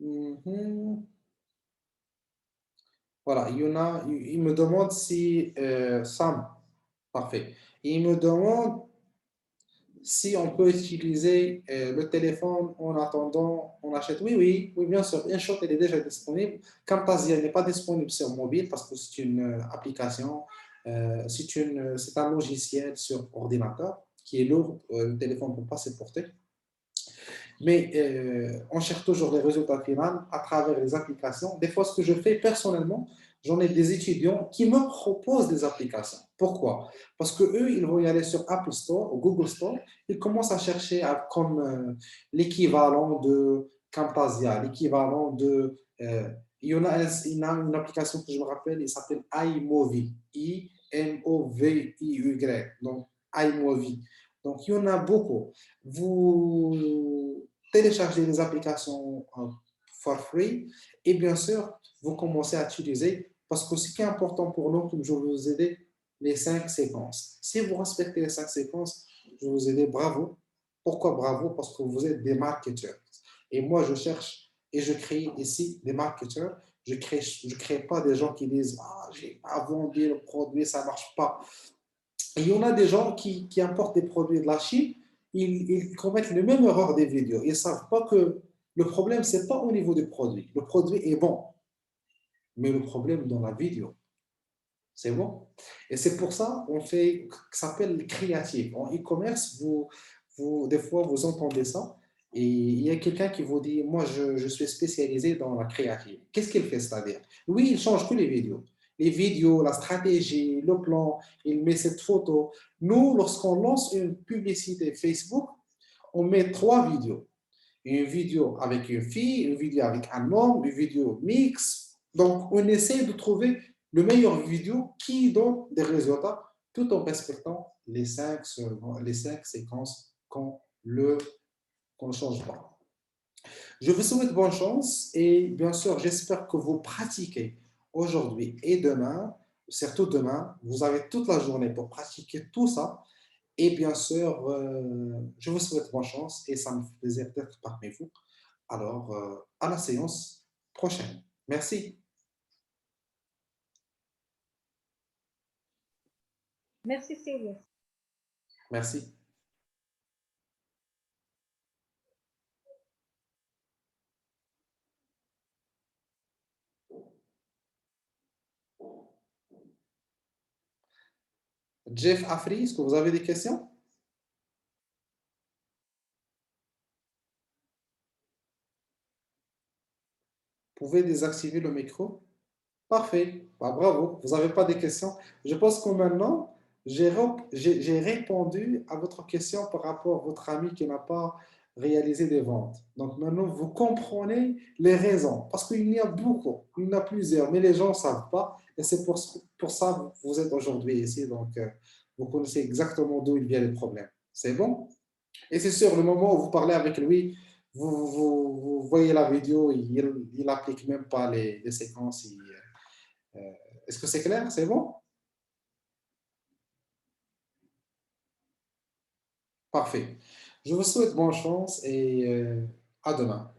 Mhm. Voilà, il y en a, il me demande si, Sam, parfait. Il me demande si on peut utiliser le téléphone en attendant, on achète. Oui, oui, oui, bien sûr. InShot, elle est déjà disponible. Camtasia n'est pas disponible sur mobile parce que c'est une application, c'est un logiciel sur ordinateur qui est lourd. Le téléphone ne peut pas se porter. Mais on cherche toujours les résultats finaux à travers les applications. Des fois, ce que je fais personnellement, j'en ai des étudiants qui me proposent des applications. Pourquoi? Parce qu'eux, ils vont y aller sur Apple Store ou Google Store, ils commencent à chercher comme l'équivalent de Camtasia, l'équivalent de... il y a une application que je me rappelle, il s'appelle iMovie, I-M-O-V-I-Y, donc iMovie. Donc, il y en a beaucoup. Vous téléchargez les applications for free et bien sûr, vous commencez à utiliser parce que ce qui est important pour nous, comme je vais vous aider, les 5 séquences. Si vous respectez les 5 séquences, je vais vous aider, bravo. Pourquoi bravo? Parce que vous êtes des marketeurs. Et moi, je cherche et je crée ici des marketeurs. Je crée pas des gens qui disent ah, j'ai pas vendu le produit, ça marche pas. Et il y en a des gens qui importent des produits de la Chine, ils commettent les mêmes erreurs des vidéos. Ils ne savent pas que le problème, ce n'est pas au niveau du produit. Le produit est bon, mais le problème dans la vidéo. C'est bon. Et c'est pour ça qu'on fait, ça s'appelle créatif. En e-commerce, des fois, vous entendez ça. Et il y a quelqu'un qui vous dit, moi, je suis spécialisé dans la créative. Qu'est-ce qu'il fait, c'est-à-dire? Oui, il change que les vidéos. Les vidéos, la stratégie, le plan, il met cette photo. Nous, lorsqu'on lance une publicité Facebook, on met 3 vidéos. Une vidéo avec une fille, une vidéo avec un homme, une vidéo mix. Donc, on essaie de trouver le meilleur vidéo qui donne des résultats tout en respectant les 5 séquences qu'on ne change pas. Je vous souhaite bonne chance et bien sûr, j'espère que vous pratiquez aujourd'hui et demain, surtout demain. Vous avez toute la journée pour pratiquer tout ça. Et bien sûr, je vous souhaite bonne chance et ça me fait plaisir d'être parmi vous. Alors, à la séance prochaine. Merci. Merci, Sylvia. Merci. Jeff Afri, est-ce que vous avez des questions? pouvez désactiver le micro? Parfait. Bah, bravo. Vous n'avez pas de questions. Je pense que maintenant, j'ai répondu à votre question par rapport à votre ami qui n'a pas réalisé des ventes. Donc maintenant, vous comprenez les raisons. Parce qu'il y en a beaucoup, il y en a plusieurs, mais les gens ne savent pas. Et c'est pour ça que vous êtes aujourd'hui ici. Donc, vous connaissez exactement d'où il vient les problèmes. C'est bon? Et c'est sûr, le moment où vous parlez avec lui, vous voyez la vidéo, il n'applique même pas les séquences. Euh, Est-ce que c'est clair? C'est bon? Parfait. Je vous souhaite bonne chance et à demain.